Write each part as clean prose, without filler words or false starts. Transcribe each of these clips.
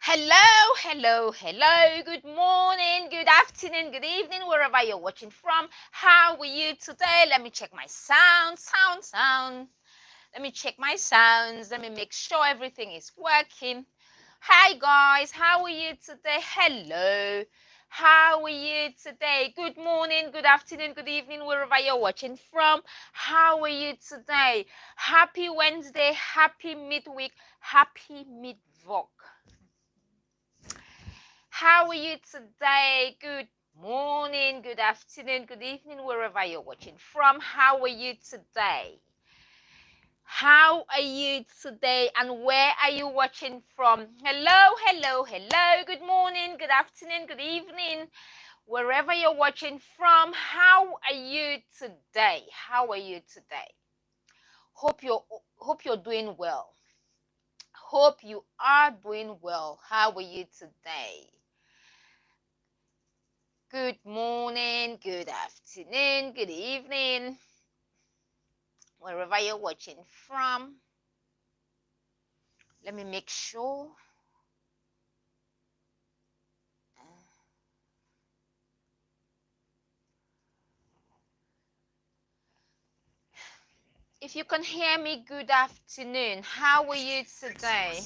Hello, hello, hello. Good morning, good afternoon, good evening, wherever you're watching from. How are you today? Let me check my sound. Let me check my sounds. Let me make sure everything is working. Hi, guys. How are you today? Hello. How are you today? Good morning, good afternoon, good evening, wherever you're watching from. How are you today? Happy Wednesday, happy midweek, happy midvok. How are you today? Good morning, good afternoon, good evening, wherever you're watching from. How are you today? How are you today and where are you watching from? Hello, hello, hello. Good morning, good afternoon, good evening, wherever you're watching from. How are you today? How are you today? Hope you're doing well. Hope you are doing well. How are you today? Good morning, good afternoon, good evening, wherever you're watching from. Let me make sure. If you can hear me, good afternoon. How are you today?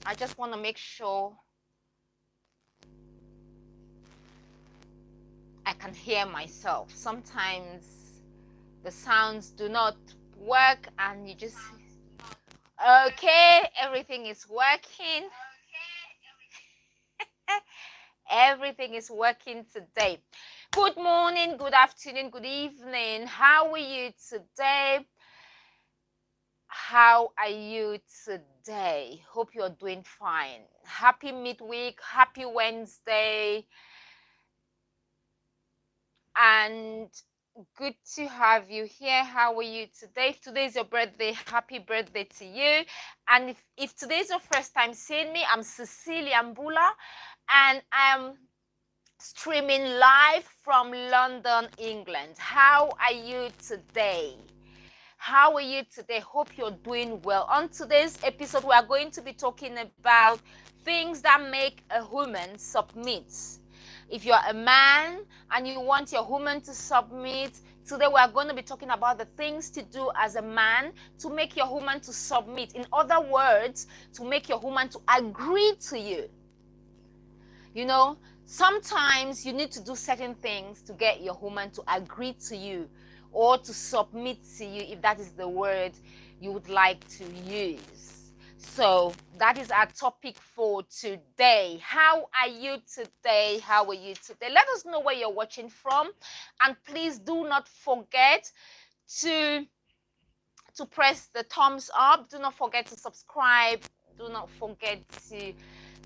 I just want to make sure I can hear myself. Sometimes the sounds do not work and you just... Okay, everything is working. Everything is working today. Good morning, good afternoon, good evening. How are you today? How are you today? Hope you're doing fine. Happy midweek, happy Wednesday. And good to have you here. How are you today? If today is your birthday, happy birthday to you. And if today is your first time seeing me, I'm Cecilia Mbullah and I'm streaming live from London, England. How are you today? How are you today? Hope you're doing well. On today's episode, we are going to be talking about things that make a woman submit. If you're a man and you want your woman to submit, today we are going to be talking about the things to do as a man to make your woman to submit. In other words, to make your woman to agree to you. You know, sometimes you need to do certain things to get your woman to agree to you or to submit to you, if that is the word you would like to use. So that is our topic for today. How are you today? How are you today? Let us know where you're watching from. And please do not forget to press the thumbs up. Do not forget to subscribe. Do not forget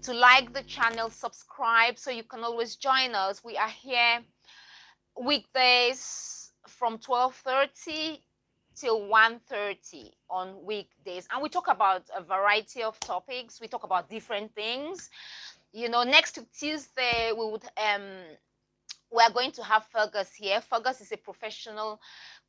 to like the channel, subscribe, so you can always join us. We are here weekdays from 12:30 till 1:30 on weekdays, and we talk about a variety of topics. We talk about different things. You know, next Tuesday we are going to have Fergus here. Fergus is a professional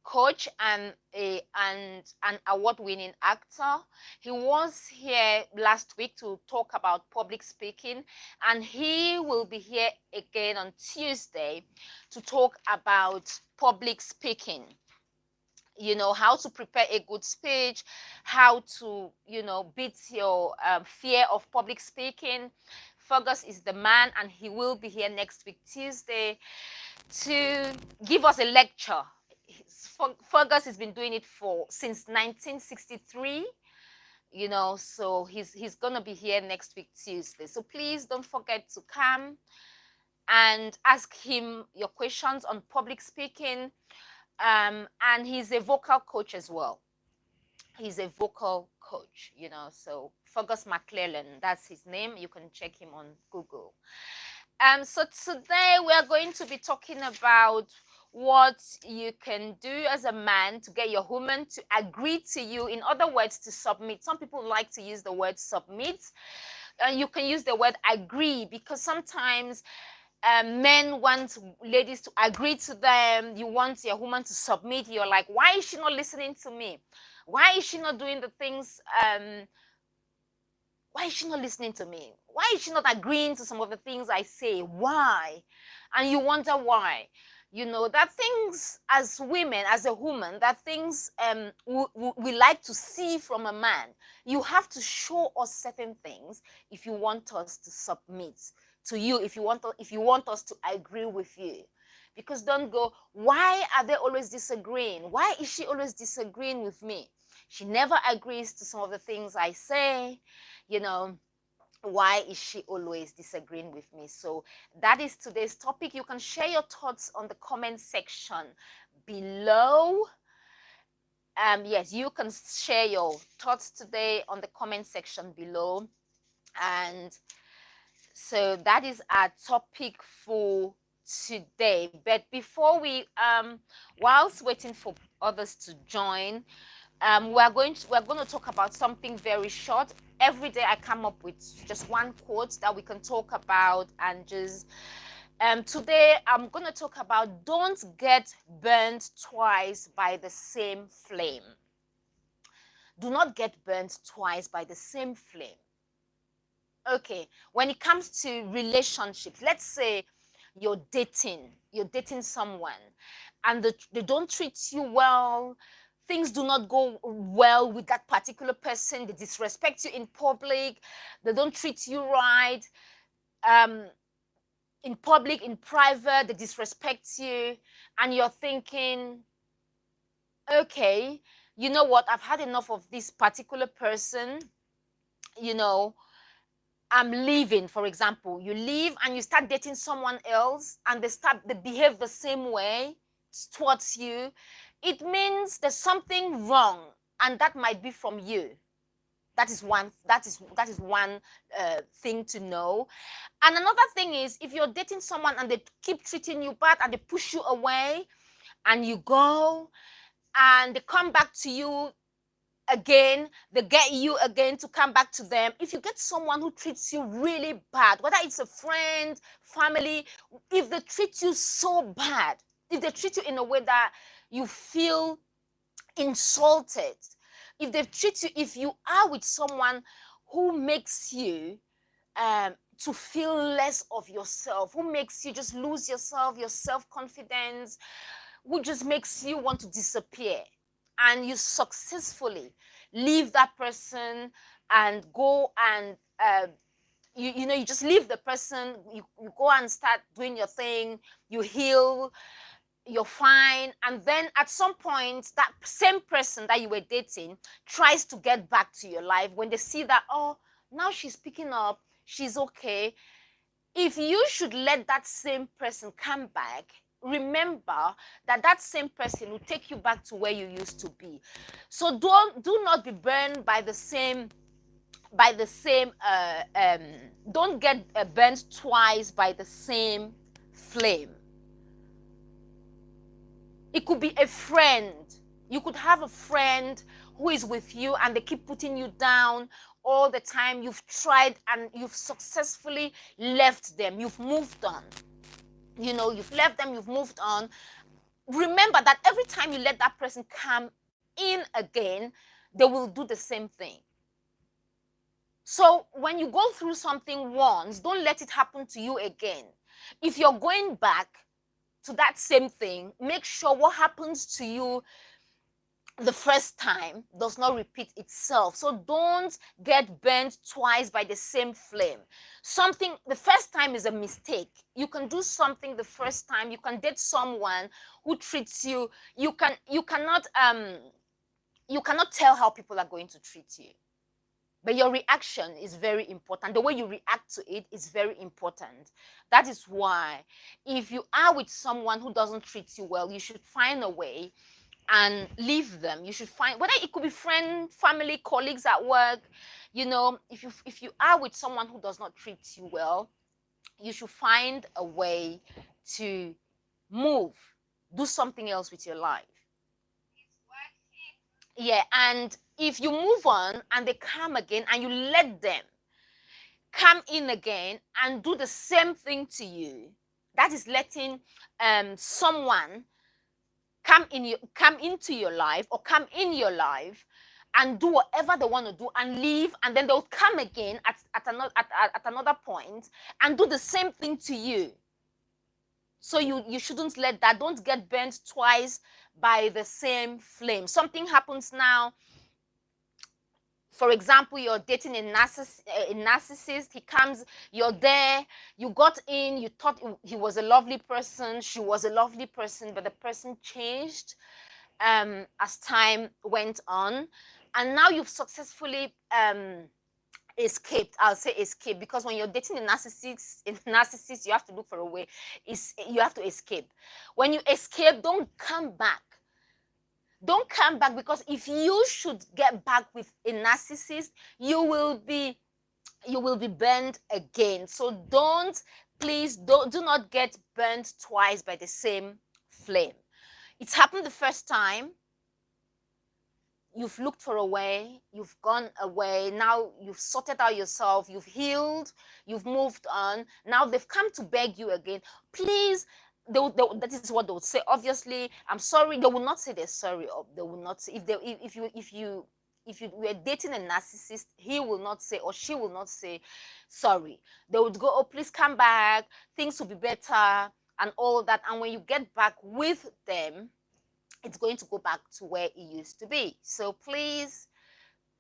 coach and an award-winning actor. He was here last week to talk about public speaking, and he will be here again on Tuesday to talk about public speaking. You know, how to prepare a good speech, how to, you know, beat your fear of public speaking. Fergus is the man, and he will be here next week, Tuesday, to give us a lecture. Fergus has been doing it since 1963, you know, so he's gonna be here next week, Tuesday. So please don't forget to come and ask him your questions on public speaking. And he's a vocal coach as well. He's a vocal coach, you know, so Fergus McClellan, that's his name. You can check him on Google. So today we are going to be talking about what you can do as a man to get your woman to agree to you. In other words, to submit. Some people like to use the word submit. You can use the word agree, because sometimes men want ladies to agree to them. You want your woman to submit. You're like, why is she not listening to me? Why is she not doing the things is she not listening to me? Why is she not agreeing to some of the things I say? Why? And you wonder why. You know, that things as women, as a woman, that things we like to see from a man. You have to show us certain things if you want us to submit to you, if you want us to agree with you. Because don't go, why are they always disagreeing? Why is she always disagreeing with me? She never agrees to some of the things I say. You know, why is she always disagreeing with me? So that is today's topic. You can share your thoughts on the comment section below. Yes, you can share your thoughts today on the comment section below. And so that is our topic for today. But before we whilst waiting for others to join, we're going to talk about something very short. Every day I come up with just one quote that we can talk about, and just today I'm going to talk about don't get burnt twice by the same flame. Do not get burnt twice by the same flame. Okay, when it comes to relationships, let's say you're dating someone, and they don't treat you well. Things do not go well with that particular person. They disrespect you in public. They don't treat you right. In public, in private, they disrespect you. And you're thinking, okay, you know what? I've had enough of this particular person. You know, I'm leaving, for example. You leave and you start dating someone else, and they behave the same way towards you. It means there's something wrong, and that might be from you. That is one thing to know. And another thing is, if you're dating someone and they keep treating you bad and they push you away, and you go and they come back to you again, they get you again to come back to them. If you get someone who treats you really bad, whether it's a friend, family, if they treat you so bad, if they treat you in a way that you feel insulted, if you are with someone who makes you to feel less of yourself, who makes you just lose yourself, your self-confidence, who just makes you want to disappear, and you successfully leave that person and go and you just leave the person, you go and start doing your thing, you heal, you're fine, and then at some point that same person that you were dating tries to get back to your life. When they see that, oh, now she's picking up, she's okay, if you should let that same person come back, remember that same person will take you back to where you used to be. So do not be burned by the same don't get burnt twice by the same flame. It could be a friend. You could have a friend who is with you and they keep putting you down all the time. You've tried and you've successfully left them. You've moved on. You know, you've left them, you've moved on. Remember that every time you let that person come in again, they will do the same thing. So when you go through something once, don't let it happen to you again. If you're going back to that same thing, make sure what happens to you the first time does not repeat itself. So don't get burnt twice by the same flame. Something the first time is a mistake. You can do something the first time. You can date someone who treats you. You cannot tell how people are going to treat you. But your reaction is very important. The way you react to it is very important. That is why if you are with someone who doesn't treat you well, you should find a way and leave them. You should find, whether it could be friend, family, colleagues at work. You know, if you are with someone who does not treat you well, you should find a way to move, do something else with your life. Yeah, and if you move on and they come again and you let them come in again and do the same thing to you, that is letting someone come into your life or come in your life and do whatever they want to do and leave, and then they'll come again at another point and do the same thing to you. So you shouldn't let that. Don't get burnt twice by the same flame. Something happens now. For example, you're dating a narcissist. He comes, you're there, you got in, you thought he was a lovely person, she was a lovely person, but the person changed as time went on, and now you've successfully escaped. I'll say escape, because when you're dating a narcissist, you have to look for a way. You have to escape. When you escape, don't come back. Don't come back, because if you should get back with a narcissist, you will be burned again. So please do not get burned twice by the same flame. It's happened the first time. You've looked for a way, you've gone away, now you've sorted out yourself, you've healed, you've moved on. Now they've come to beg you again. Please, that is what they would say. Obviously, I'm sorry. They will not say they're sorry. Or they will not say, if you were dating a narcissist, he will not say, or she will not say sorry. They would go, oh, please come back, things will be better and all that. And when you get back with them, it's going to go back to where it used to be. So please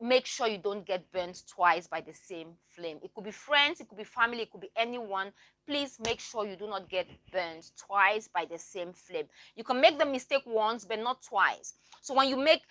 make sure you don't get burnt twice by the same flame. It could be friends, it could be family, it could be anyone. Please make sure you do not get burnt twice by the same flame. You can make the mistake once, but not twice. So when you make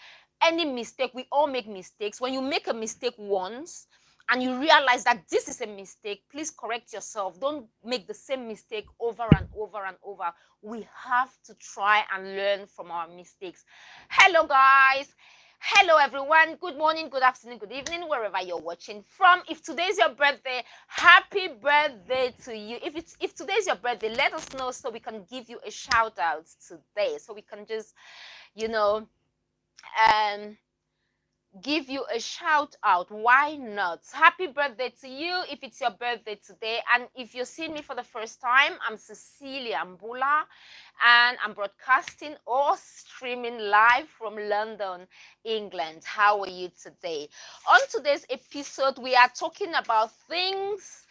any mistake, we all make mistakes. When you make a mistake once and you realize that this is a mistake, please correct yourself. Don't make the same mistake over and over and over. We have to try and learn from our mistakes. Hello, guys. Hello, everyone. Good morning, good afternoon, good evening, wherever you're watching from. If today's your birthday, happy birthday to you. If today's your birthday, let us know so we can give you a shout out today. So we can just, give you a shout out. Why not? Happy birthday to you if it's your birthday today. And if you're seeing me for the first time, I'm Cecilia Mbullah, and I'm broadcasting or streaming live from London, England. How are you today? On today's episode, we are talking about things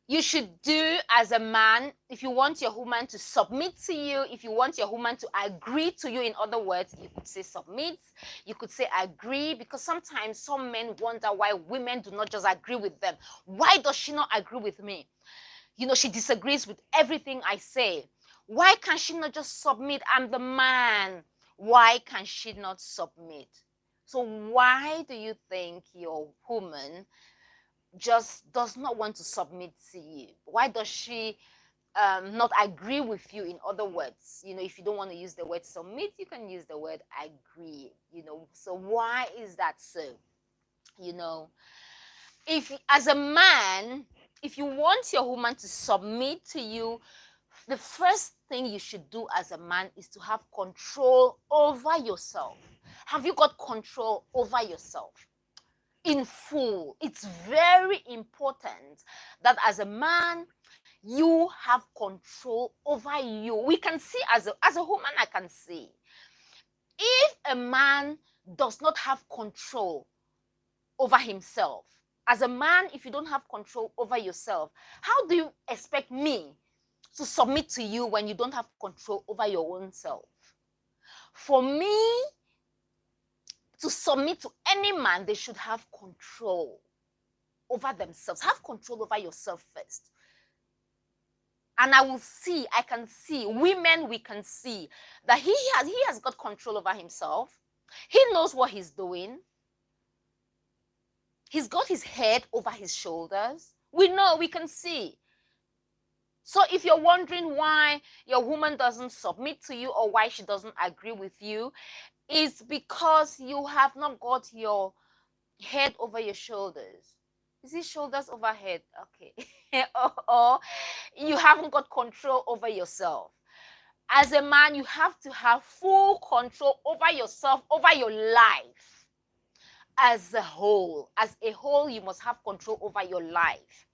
you should do as a man if you want your woman to submit to you, if you want your woman to agree to you. In other words, you could say submit, you could say agree, because sometimes some men wonder why women do not just agree with them. Why does she not agree with me? She disagrees with everything I say. Why can she not just submit? I'm the man. Why can she not submit? So why do you think your woman just does not want to submit to you? Why does she not agree with you? In other words, if you don't want to use the word submit, you can use the word agree. So why is that so? If as a man, if you want your woman to submit to you, the first thing you should do as a man is to have control over yourself. Have you got control over yourself in full? It's very important that as a man, you have control over you. We can see as a woman, I can see, if a man does not have control over himself, as a man, if you don't have control over yourself, how do you expect me to submit to you when you don't have control over your own self? For me to submit to any man, they should have control over themselves. Have control over yourself first. And I can see, women, we can see that he has got control over himself. He knows what he's doing. He's got his head over his shoulders. We know, we can see. So if you're wondering why your woman doesn't submit to you or why she doesn't agree with you, it's because you have not got your head over your shoulders. Is it shoulders over head? Okay. Or you haven't got control over yourself. As a man, you have to have full control over yourself, over your life. As a whole, you must have control over your life.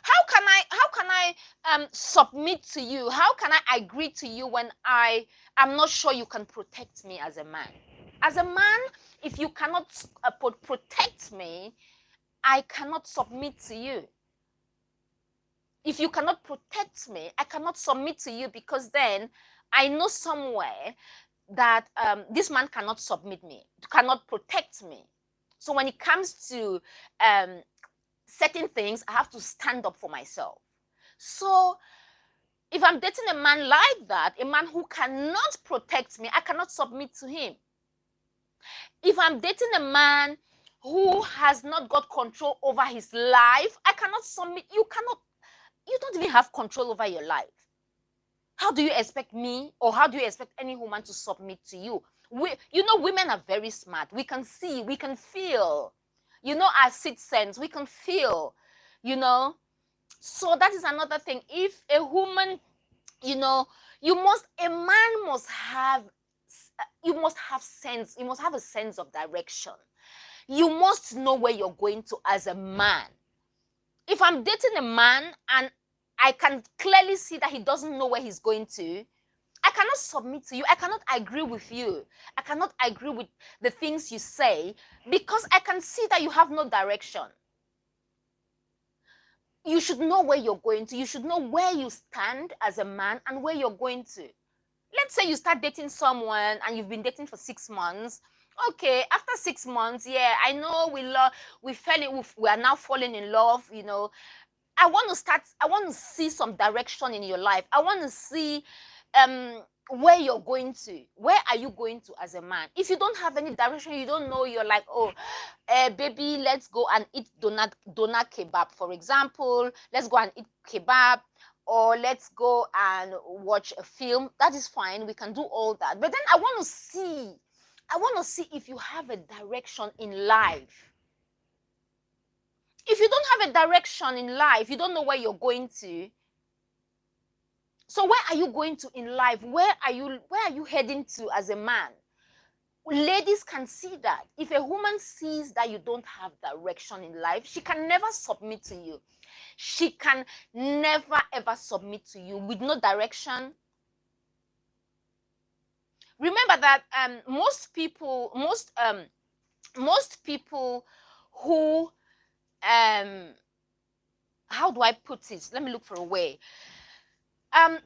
How can I submit to you? How can I agree to you when I am not sure you can protect me as a man? As a man, if you cannot protect me, I cannot submit to you. If you cannot protect me, I cannot submit to you, because then I know somewhere that this man cannot submit me, cannot protect me. So when it comes to certain things, I have to stand up for myself. So if I'm dating a man like that, a man who cannot protect me, I cannot submit to him. If I'm dating a man who has not got control over his life, I cannot submit. You don't even have control over your life. How do you expect me, or how do you expect any woman to submit to you? Women are very smart. We can see, we can feel. Our sixth sense, we can feel, So that is another thing. If a woman, a man must have, you must have sense. You must have a sense of direction. You must know where you're going to as a man. If I'm dating a man and I can clearly see that he doesn't know where he's going to, I cannot submit to you. I cannot agree with you. I cannot agree with the things you say, because I can see that you have no direction. You should know where you're going to. You should know where you stand as a man and where you're going to. Let's say you start dating someone and you've been dating for 6 months. Okay, after 6 months, yeah, I know we are now falling in love, I want to see some direction in your life. I want to see where you're going to. Where are you going to as a man? If you don't have any direction, you don't know, you're like, oh, baby, let's go and eat donut kebab, for example. Let's go and eat kebab, or let's go and watch a film. That is fine. We can do all that. But then I want to see if you have a direction in life. If you don't have a direction in life, you don't know where you're going to. So where are you going to in life? Where are you heading to as a man? Ladies can see that. If a woman sees that you don't have direction in life, she can never submit to you. She can never ever submit to you with no direction. Remember that most people who how do I put it? Let me look for a way.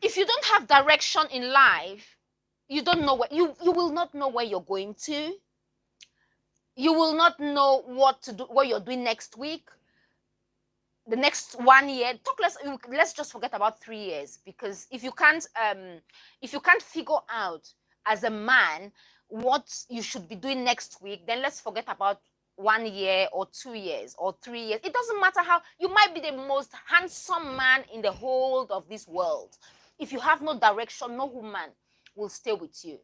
If you don't have direction in life, you don't know where you will not know where you're going to. You will not know what to do, what you're doing next week, the next 1 year. Let's just forget about 3 years, because if you can't figure out as a man what you should be doing next week, then let's forget about 1 year or 2 years or 3 years. It doesn't matter how you might be the most handsome man in the whole of this world. If you have no direction, no woman will stay with you.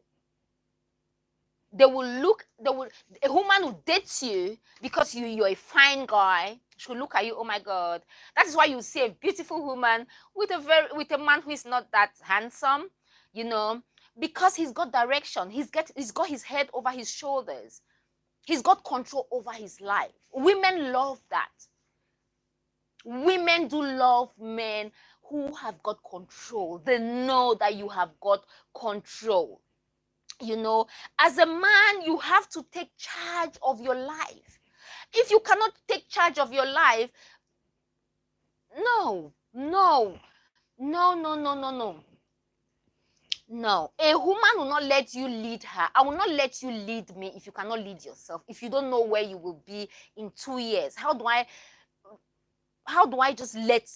A woman will date you because you're a fine guy. She will look at you, oh my God. That is why you see a beautiful woman with a man who is not that handsome, because he's got direction. He's got his head over his shoulders. He's got control over his life. Women love that. Women do love men who have got control. They know that you have got control. As a man, you have to take charge of your life. If you cannot take charge of your life, no. A woman will not let you lead her. I will not let you lead me if you cannot lead yourself. If you don't know where you will be in 2 years, how do I just let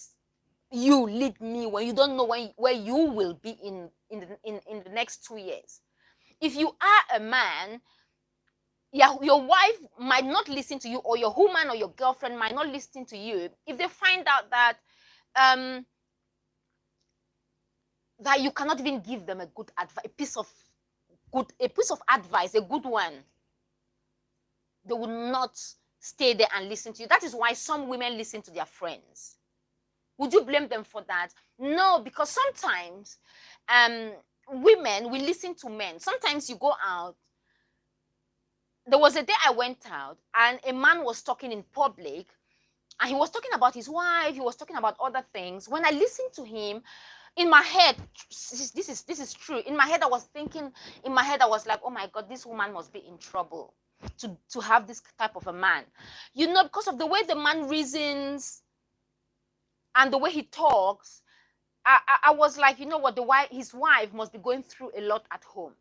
you lead me when you don't know where you will be in the next 2 years? If you are a man, your wife might not listen to you, or your woman or your girlfriend might not listen to you if they find out that that you cannot even give them a good advice, a piece of advice, a good one. They will not stay there and listen to you. That is why some women listen to their friends. Would you blame them for that? No, because sometimes women will listen to men. Sometimes you go out. There was a day I went out and a man was talking in public, and he was talking about his wife. He was talking about other things. When I listened to him, In my head, this is true. In my head, I was thinking, in my head, I was like, oh my God, this woman must be in trouble to have this type of a man. Because of the way the man reasons and the way he talks, I was like, you know what, his wife must be going through a lot at home.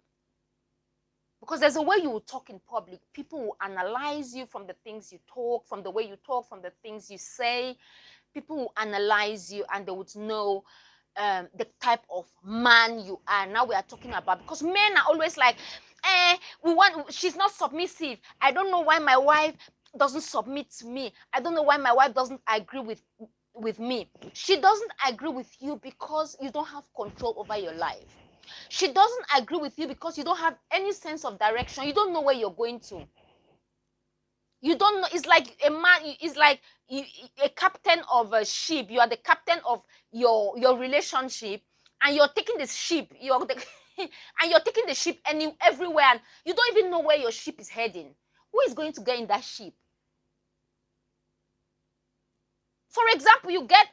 Because there's a way you will talk in public. People will analyze you from the things you talk, from the way you talk, from the things you say. People will analyze you and they would know the type of man you are. Now we are talking about, because men are always like, she's not submissive. I don't know why my wife doesn't submit to me. I don't know why my wife doesn't agree with me. She doesn't agree with you because you don't have control over your life. She doesn't agree with you because you don't have any sense of direction. You don't know where you're going to. You don't know. It's like a man. It's like a captain of a ship. You are the captain of your relationship, and you're taking the ship. And you're taking the ship everywhere, and you don't even know where your ship is heading. Who is going to get in that ship? For example, you get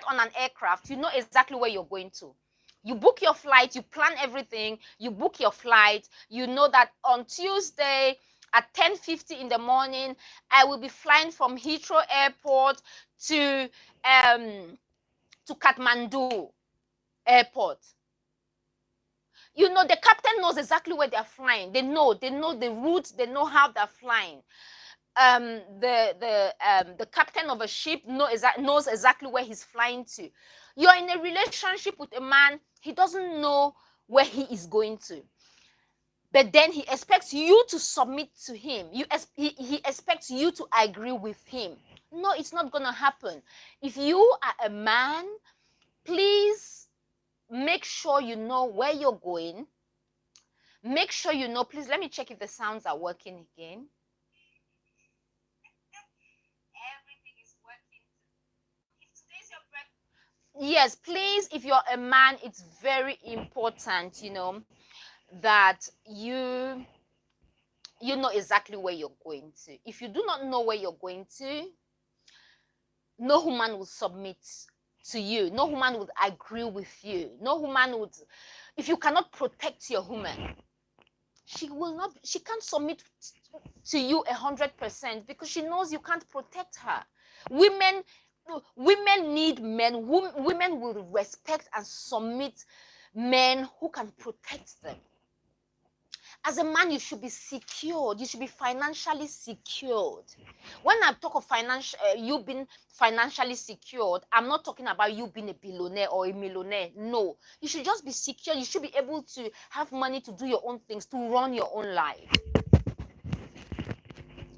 on an aircraft. You know exactly where you're going to. You book your flight. You plan everything. You book your flight. You know that on Tuesday at 10:50 in the morning, I will be flying from Heathrow Airport to Kathmandu Airport. The captain knows exactly where they're flying. They know the route. They know how they're flying. The captain of a ship knows exactly where he's flying to. You're in a relationship with a man. He doesn't know where he is going to. But then he expects you to submit to him. He expects you to agree with him. No, it's not going to happen. If you are a man, please make sure you know where you're going. Make sure you know. Please, let me check if the sounds are working again. Everything is working. If today's your birthday, yes, please, if you're a man, it's very important, that you know exactly where you're going to. If you do not know where you're going to, no human will submit to you. No human would agree with you. No human would. If you cannot protect your woman, she can't submit to you 100% because she knows you can't protect her. Women need men. Women will respect and submit men who can protect them. As a man, you should be secured. You should be financially secured. When I talk of you being financially secured, I'm not talking about you being a billionaire or a millionaire. No, you should just be secure. You should be able to have money to do your own things, to run your own life.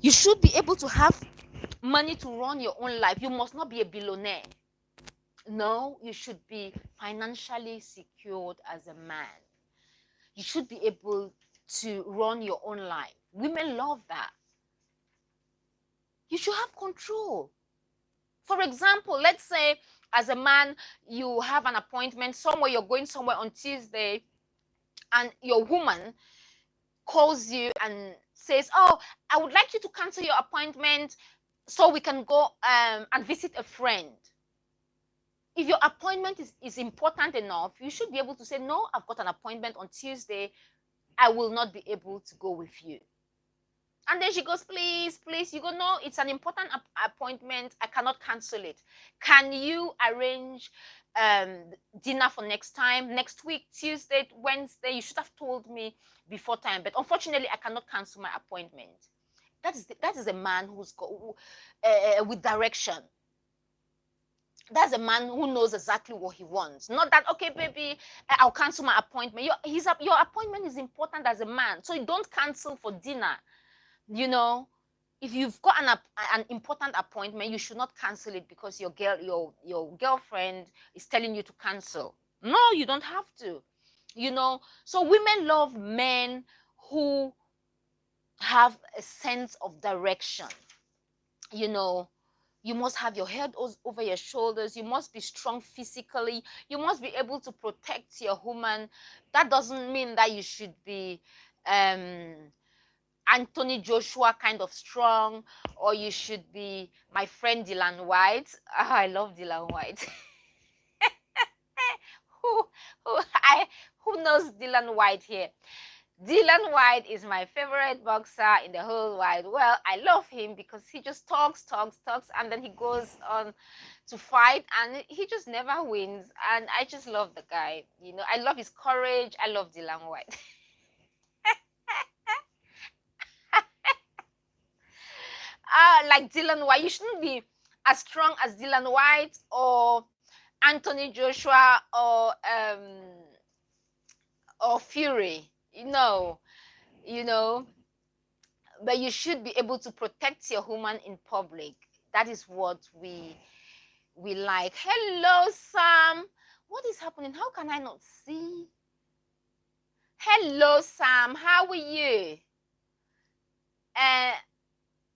You should be able to have money to run your own life. You must not be a billionaire. No, you should be financially secured as a man. You should be able to run your own life. Women love that. You should have control. For example, let's say as a man, you have an appointment somewhere, you're going somewhere on Tuesday, and your woman calls you and says, oh, I would like you to cancel your appointment so we can go and visit a friend. If your appointment is important enough, you should be able to say, no, I've got an appointment on Tuesday. I will not be able to go with you. And then she goes, please. You go, no, it's an important appointment. I cannot cancel it. Can you arrange dinner for next time? Next week, Tuesday, Wednesday? You should have told me before time. But unfortunately, I cannot cancel my appointment. That is a man who's got with direction. That's a man who knows exactly what he wants. Not that, okay, baby, I'll cancel my appointment. Your appointment is important as a man. So you don't cancel for dinner. If you've got an important appointment, you should not cancel it because your girlfriend is telling you to cancel. No, you don't have to. So women love men who have a sense of direction. You must have your head over your shoulders. You must be strong physically. You must be able to protect your woman. That doesn't mean that you should be Anthony Joshua kind of strong, or you should be my friend Dylan White. I love Dylan White. who who who knows Dylan White here? Dylan White is my favorite boxer in the whole wide world. I love him because he just talks, and then he goes on to fight, and he just never wins. And I just love the guy. You know, I love his courage. I love Dylan White. Like Dylan White, you shouldn't be as strong as Dylan White or Anthony Joshua or Fury. You know, but you should be able to protect your woman in public. That is what we like. Hello, Sam. What is happening? How can I not see? Hello, Sam. How are you?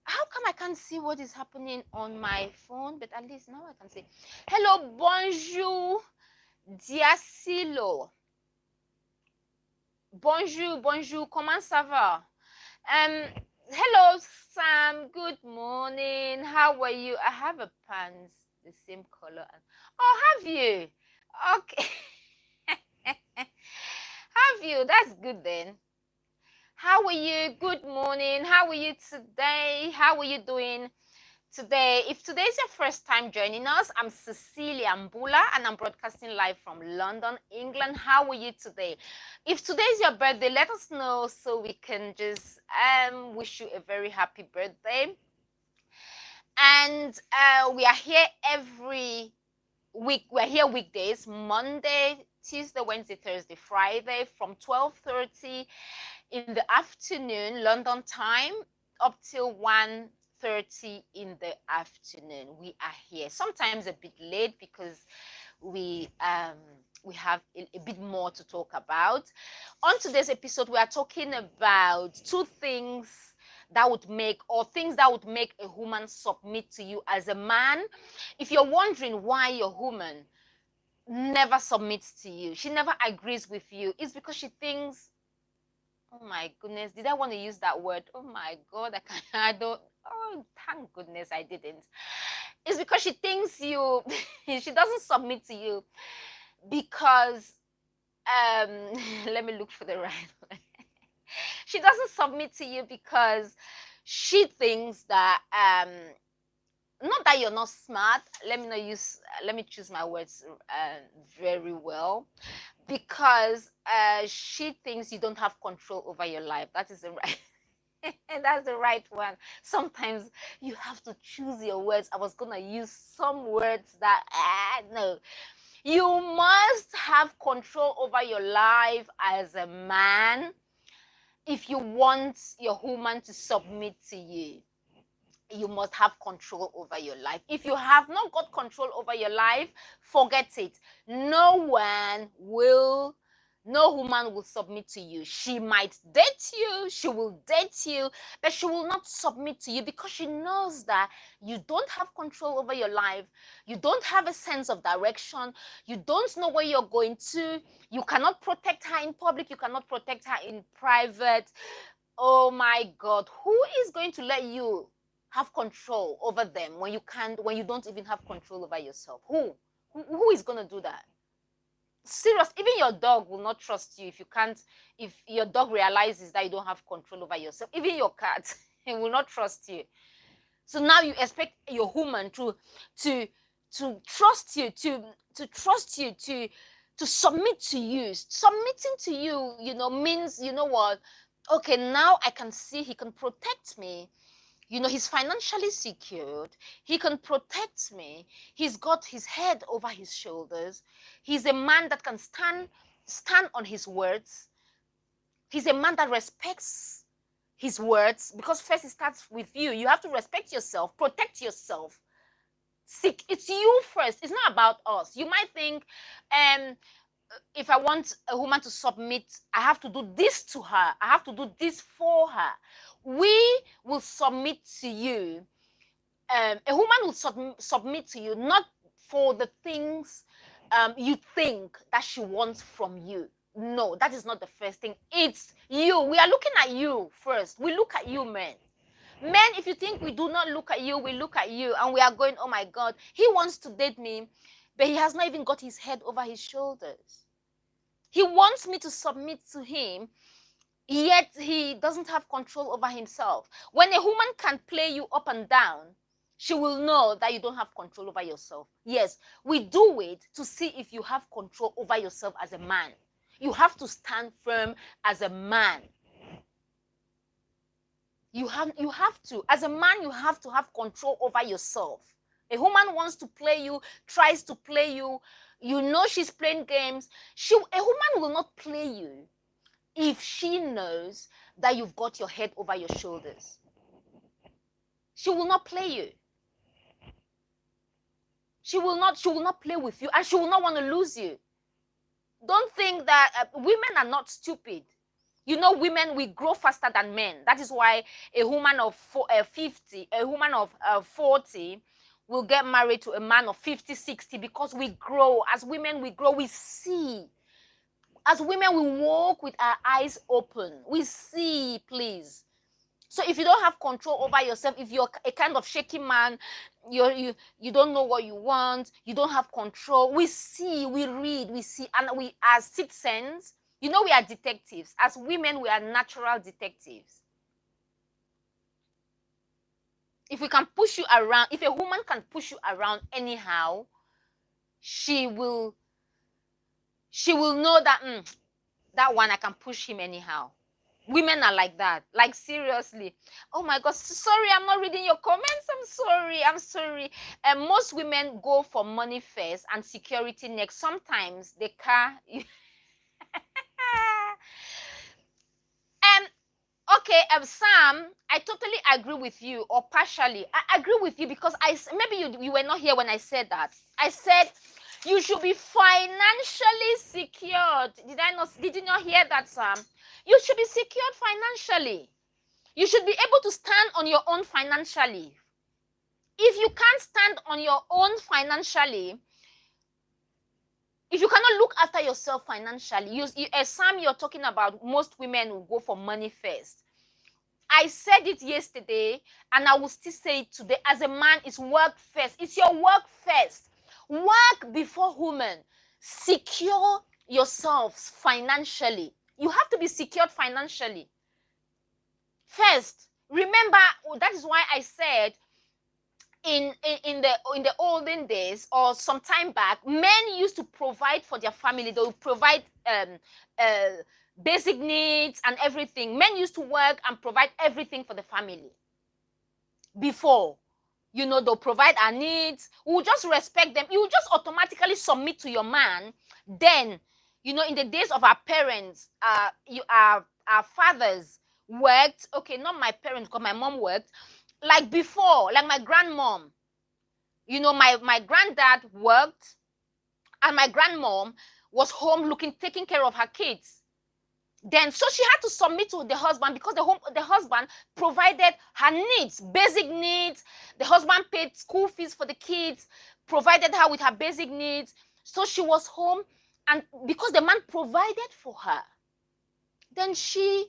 How come I can't see what is happening on my phone? But at least now I can see. Hello, bonjour, Diasilo. Bonjour, comment ça va? Hello, Sam. Good morning. How are you? I have a pants the same color. Oh, have you? Okay. Have you? That's good then. How are you? Good morning. How are you today? How are you doing today? If today is your first time joining us, I'm Cecilia Mbullah and I'm broadcasting live from London, England. How are you today? If today is your birthday, let us know so we can just wish you a very happy birthday. And we are here every week. We're here weekdays, Monday, Tuesday, Wednesday, Thursday, Friday from 12:30 in the afternoon, London time, up till 1:30 in the afternoon. We are here. Sometimes a bit late because we have a bit more to talk about. On today's episode, we are talking about two things that would make, or things that would make a woman submit to you as a man. If you're wondering why your woman never submits to you, she never agrees with you, it's because she thinks, oh my goodness, did I want to use that word? Oh my God, I don't, oh, thank goodness I didn't. It's because she thinks you, she doesn't submit to you because, let me look for the right one. She doesn't submit to you because she thinks that, not that you're not smart, let me choose my words very well, because she thinks you don't have control over your life. That is the right that's the right one. Sometimes you have to choose your words. I was gonna use some words that no, you must have control over your life as a man if you want your woman to submit to you. You must have control over your life. If you have not got control over your life, forget it. No woman will submit to you. She might date you, she will date you, but she will not submit to you because she knows that you don't have control over your life. You don't have a sense of direction. You don't know where you're going to. You cannot protect her in public. You cannot protect her in private. Oh my God, who is going to let you have control over them when you don't even have control over yourself? Who is going to do that? Serious, even your dog will not trust you if your dog realizes that you don't have control over yourself. Even your cat, it will not trust you. So now you expect your woman to trust you, to trust you, to submit to you. Submitting to you, means, you know what? Okay, now I can see he can protect me. He's financially secured. He can protect me. He's got his head over his shoulders. He's a man that can stand on his words. He's a man that respects his words, because first it starts with you. You have to respect yourself, protect yourself. It's you first. It's not about us. You might think, if I want a woman to submit, I have to do this to her. I have to do this for her. We will submit to you. A woman will submit to you not for the things you think that she wants from you. No, that is not the first thing. It's you. We are looking at you first. We look at you, men. Men, if you think we do not look at you, we look at you and we are going, oh my God, he wants to date me, but he has not even got his head over his shoulders. He wants me to submit to him, yet he doesn't have control over himself. When a woman can play you up and down, she will know that you don't have control over yourself. Yes, we do it to see if you have control over yourself as a man. You have to stand firm as a man. You have to. As a man, you have to have control over yourself. A woman wants to play you, tries to play you. You know she's playing games. A woman will not play you if she knows that you've got your head over your shoulders. She will not play you. She will not play with you, and she will not want to lose you. Don't think that women are not stupid. You know, women, we grow faster than men. That is why a woman of 50, a woman of 40 will get married to a man of 50, 60, because we grow. As women, we grow, we see. As women, we walk with our eyes open. We see, please. So if you don't have control over yourself, if you're a kind of shaky man, you don't know what you want, you don't have control. We see, we read, we see, and we as citizens, you know, we are detectives. As women, we are natural detectives. If we can push you around, if a woman can push you around anyhow, she will know that that one, I can push him anyhow. Women are like that. Like, seriously. Oh my God, sorry, I'm not reading your comments. I'm sorry. Most women go for money first and security next. Sometimes the car. Okay, Sam, I totally agree with you, or partially. I agree with you because maybe you were not here when I said that. I said you should be financially secured. Did you not hear that, Sam? You should be secured financially. You should be able to stand on your own financially. If you can't stand on your own financially, if you cannot look after yourself financially, Sam, you're talking about most women will go for money first. I said it yesterday, and I will still say it today. As a man, it's work first. It's your work first. Work before women. Secure yourselves financially. You have to be secured financially first. Remember, that is why I said in the olden days, or some time back, men used to provide for their family. They would provide basic needs and everything. Men used to work and provide everything for the family. Before, you know, they'll provide our needs. We'll just respect them. You will just automatically submit to your man. Then, you know, in the days of our parents, our fathers worked. Okay, not my parents, because my mom worked. Like before, like my grandmom, you know, my granddad worked, and my grandmom was home taking care of her kids. Then, so she had to submit to the husband, because the husband provided her needs, basic needs. The husband paid school fees for the kids, provided her with her basic needs. So she was home, and because the man provided for her, then she,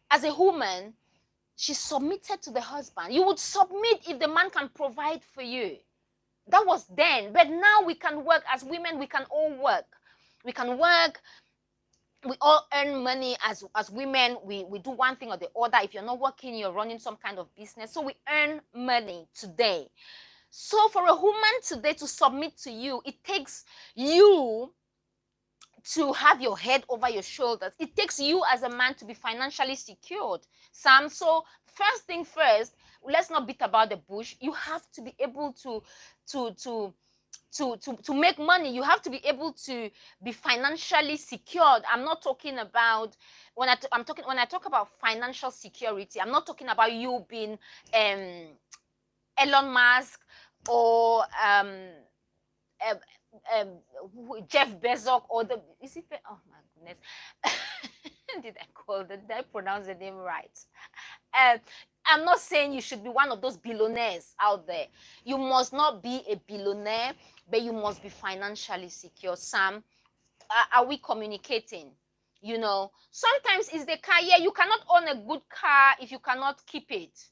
as a woman, she submitted to the husband. You would submit if the man can provide for you. That was then. But now we can work. As women, we can all work. We can work. We all earn money as women. We do one thing or the other. If you're not working, you're running some kind of business. So we earn money today. So for a woman today to submit to you, it takes you to have your head over your shoulders. It takes you as a man to be financially secured, Sam. So first thing first, let's not beat about the bush. You have to be able to make money. You have to be able to be financially secured. I'm not talking about when I talk about financial security. I'm not talking about you being Elon Musk or Jeff Bezos, or oh my goodness, did I pronounce the name right? I'm not saying you should be one of those billionaires out there. You must not be a billionaire, but you must be financially secure. Sam, are we communicating? You know, sometimes it's the car. Yeah, you cannot own a good car if you cannot keep it.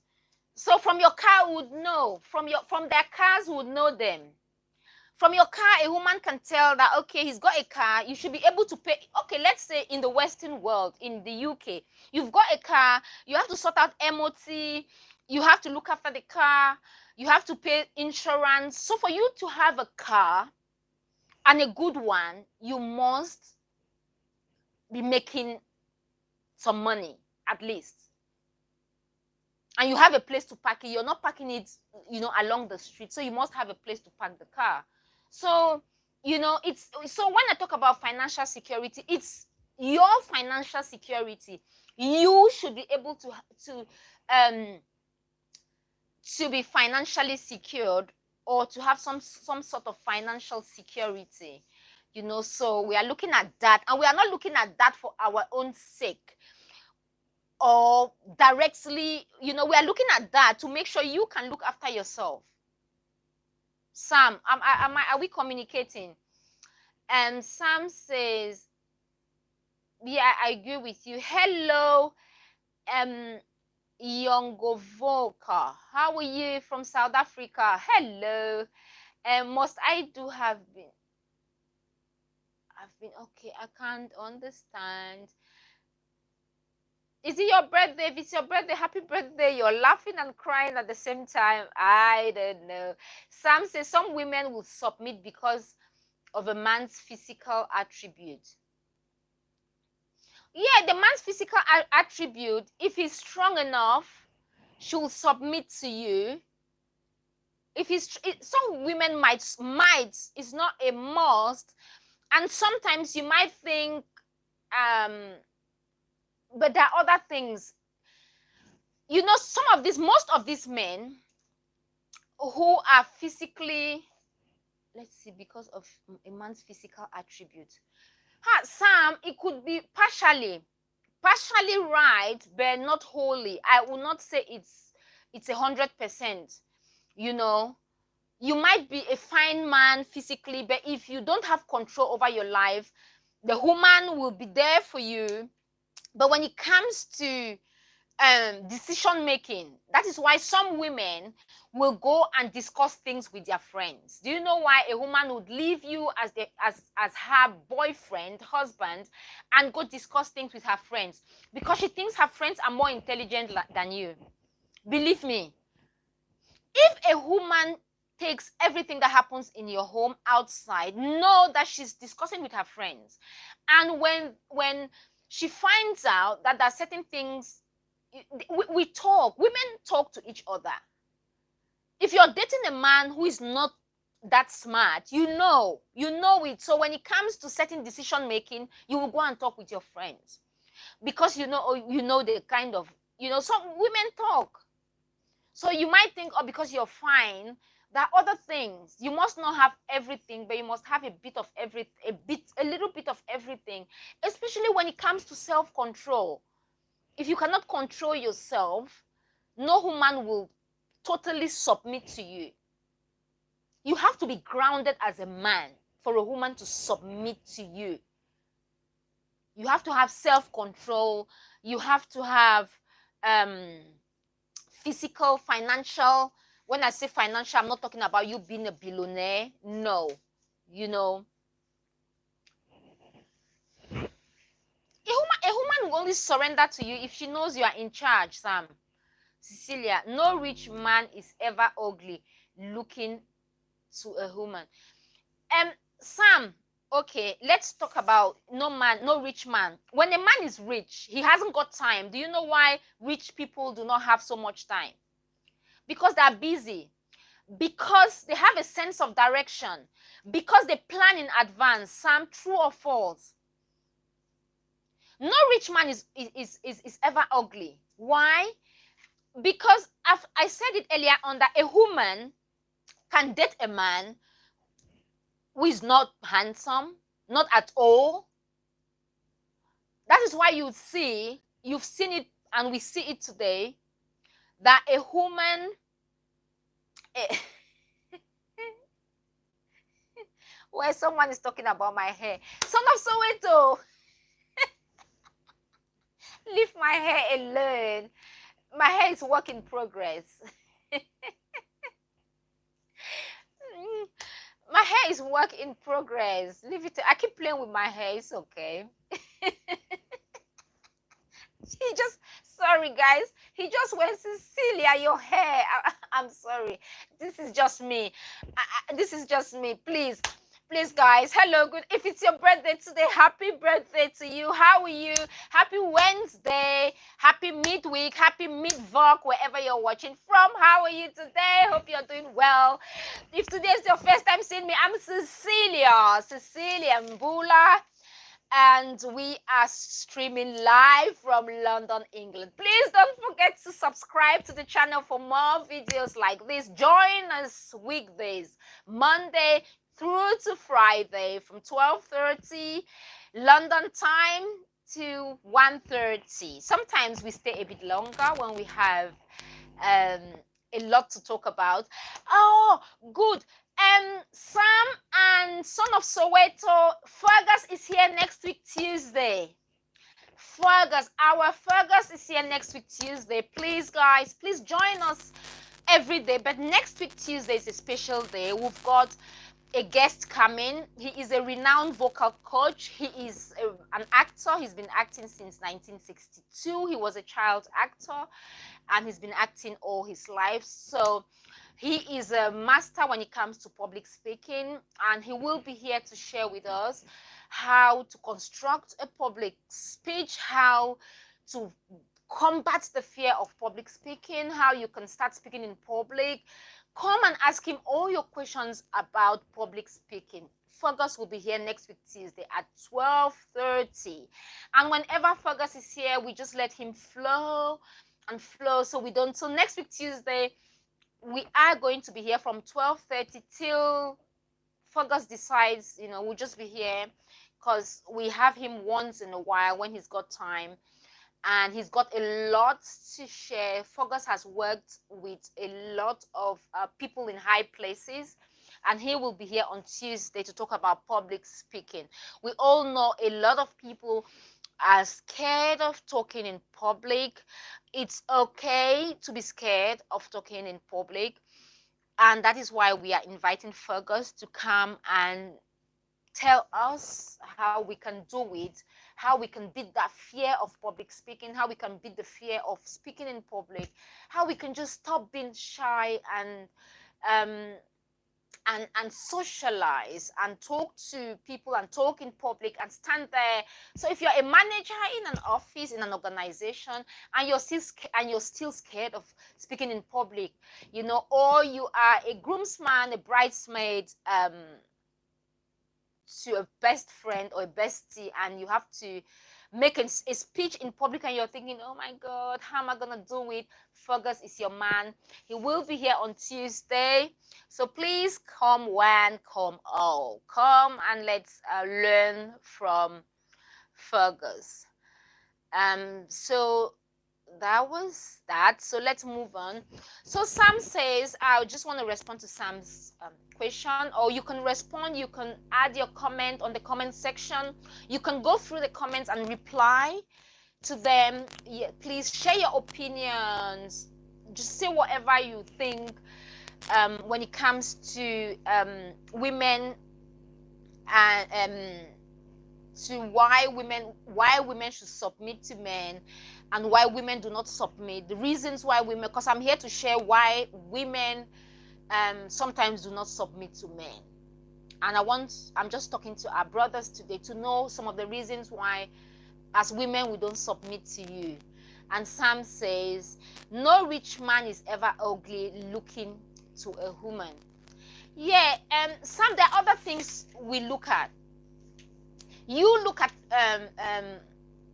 So from your car would know, from their cars would know them. From your car, a woman can tell that, okay, he's got a car, you should be able to pay. Okay, let's say in the Western world, in the UK, you've got a car, you have to sort out MOT, you have to look after the car, you have to pay insurance. So for you to have a car, and a good one, you must be making some money at least. And you have a place to park it. You're not parking it, along the street. So you must have a place to park the car. So, it's so when I talk about financial security, it's your financial security. You should be able to be financially secured, or to have some sort of financial security. So we are looking at that, and we are not looking at that for our own sake or directly. We are looking at that to make sure you can look after yourself. Sam, are we communicating? And Sam says, yeah, I agree with you. Hello, Yongovoka. How are you from South Africa? Hello. Must I do have been? I've been okay. I can't understand. Is it your birthday? If it's your birthday, happy birthday. You're laughing and crying at the same time. I don't know. Sam says some women will submit because of a man's physical attribute. Yeah, the man's physical attribute, if he's strong enough, she will submit to you. Some women might, it's not a must. And sometimes you might think, but there are other things. Most of these men who are physically, let's see, because of a man's physical attribute. Sam, it could be partially right, but not wholly. I will not say it's 100%. You might be a fine man physically, but if you don't have control over your life, the woman will be there for you. But when it comes to decision making, that is why some women will go and discuss things with their friends. Do you know why a woman would leave you as her boyfriend, husband, and go discuss things with her friends? Because she thinks her friends are more intelligent than you. Believe me, if a woman takes everything that happens in your home outside, know that she's discussing with her friends. And when she finds out that there are certain things, we talk. Women talk to each other. If you're dating a man who is not that smart, you know it. So when it comes to certain decision making, you will go and talk with your friends, because you know the kind of, some women talk. So you might think, oh, because you're fine, there are other things. You must not have everything, but you must have a little bit of everything, especially when it comes to self-control. If you cannot control yourself, no woman will totally submit to you. You have to be grounded as a man for a woman to submit to you. You have to have self-control. You have to have physical, financial. When I say financial, I'm not talking about you being a billionaire. No. A woman will only surrender to you if she knows you are in charge, Sam. Cecilia, no rich man is ever ugly looking to a woman. Sam, okay, let's talk about no rich man. When a man is rich, he hasn't got time. Do you know why rich people do not have so much time? Because they are busy. Because they have a sense of direction. Because they plan in advance. Sam, true or false? No rich man is ever ugly. Why? Because I said it earlier on that a woman can date a man who is not handsome, not at all. That is why you've seen it, and we see it today, that a woman, where someone is talking about my hair. Son of Soweto, leave my hair alone. My hair is work in progress. My hair hair is work in progress. Leave it. I keep playing with my hair. It's okay. He just, sorry guys, he just went, Cecilia, your hair. I'm sorry. This is just me. This is just me. Please guys, hello, good. If it's your birthday today, happy birthday to you. How are you? Happy Wednesday, happy midweek, happy mid-vlog, wherever you're watching from. How are you today? Hope you're doing well. If today is your first time seeing me, I'm Cecilia Mbullah, and we are streaming live from London, England. Please don't forget to subscribe to the channel for more videos like this. Join us weekdays, Monday through to Friday from 12:30 London time to 1:30. Sometimes we stay a bit longer when we have a lot to talk about. Oh, good. Sam and Son of Soweto, Fergus is here next week Tuesday. Our Fergus is here next week Tuesday. Please, guys, please join us every day. But next week Tuesday is a special day. We've got a guest coming. He is a renowned vocal coach. He is an actor. He's been acting since 1962. He was a child actor, and he's been acting all his life. So he is a master when it comes to public speaking, and he will be here to share with us how to construct a public speech, how to combat the fear of public speaking, how you can start speaking in public. Come and ask him all your questions about public speaking. Fergus will be here next week Tuesday at 12:30. And whenever Fergus is here, we just let him flow and flow, so we don't. So next week Tuesday, we are going to be here from 12:30 till Fergus decides, we'll just be here, because we have him once in a while when he's got time, and he's got a lot to share. Fergus has worked with a lot of people in high places, and he will be here on Tuesday to talk about public speaking. We all know a lot of people are scared of talking in public. It's okay to be scared of talking in public, and that is why we are inviting Fergus to come and tell us how we can do it, how we can beat that fear of public speaking, how we can beat the fear of speaking in public, how we can just stop being shy and socialize and talk to people and talk in public and stand there. So if you're a manager in an office, in an organization, and you're still scared of speaking in public, or you are a groomsman, a bridesmaid, to a best friend or a bestie, and you have to make a speech in public, and you're thinking, oh my God, how am I gonna do it? Fergus is your man. He will be here on Tuesday, so please come one, come all. Come and let's learn from Fergus. So that was that. So let's move on. So Sam says, I just want to respond to Sam's question, or you can respond, you can add your comment on the comment section. You can go through the comments and reply to them. Yeah, please share your opinions. Just say whatever you think when it comes to women, and to why women should submit to men, and why women do not submit, the reasons why women, because I'm here to share why women sometimes do not submit to men. And I'm just talking to our brothers today to know some of the reasons why as women we don't submit to you. And Sam says, no rich man is ever ugly looking to a woman. Yeah, Sam, there are other things we look at. You look at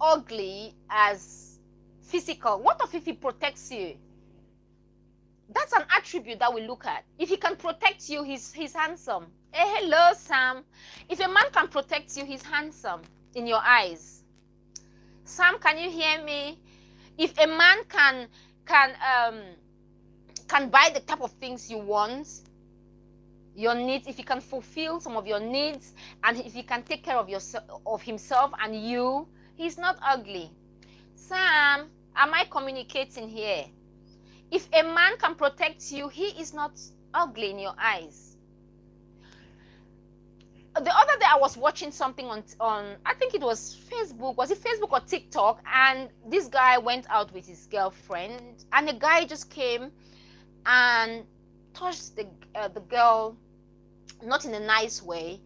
ugly as physical. What if he protects you? That's an attribute that we look at. If he can protect you, he's handsome. Hey, hello, Sam. If a man can protect you, he's handsome in your eyes. Sam, can you hear me? If a man can buy the type of things you want, your needs, if he can fulfill some of your needs, and if he can take care of himself and you, he's not ugly. Sam, am I communicating here? If a man can protect you, he is not ugly in your eyes. the other day I was watching something on I think it was Facebook. Was it Facebook or TikTok? And this guy went out with his girlfriend, and the guy just came and touched the girl, not in a nice way,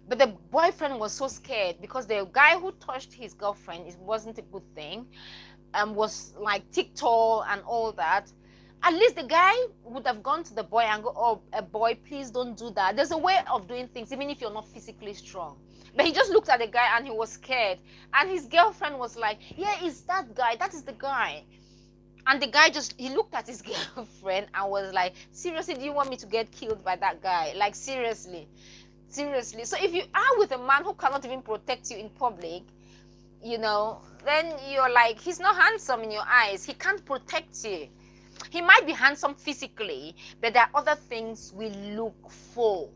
but the boyfriend was so scared because the guy who touched his girlfriend, it wasn't a good thing, and was like TikTok and all that. At least the guy would have gone to the boy and go, oh, a boy, please don't do that. There's a way of doing things, even if you're not physically strong. But he just looked at the guy and he was scared. And his girlfriend was like, yeah, it's that guy. That is the guy. And the guy he looked at his girlfriend and was like, seriously, do you want me to get killed by that guy? Like, seriously. Seriously. So if you are with a man who cannot even protect you in public, then you're like, he's not handsome in your eyes. He can't protect you. He might be handsome physically, but there are other things we look for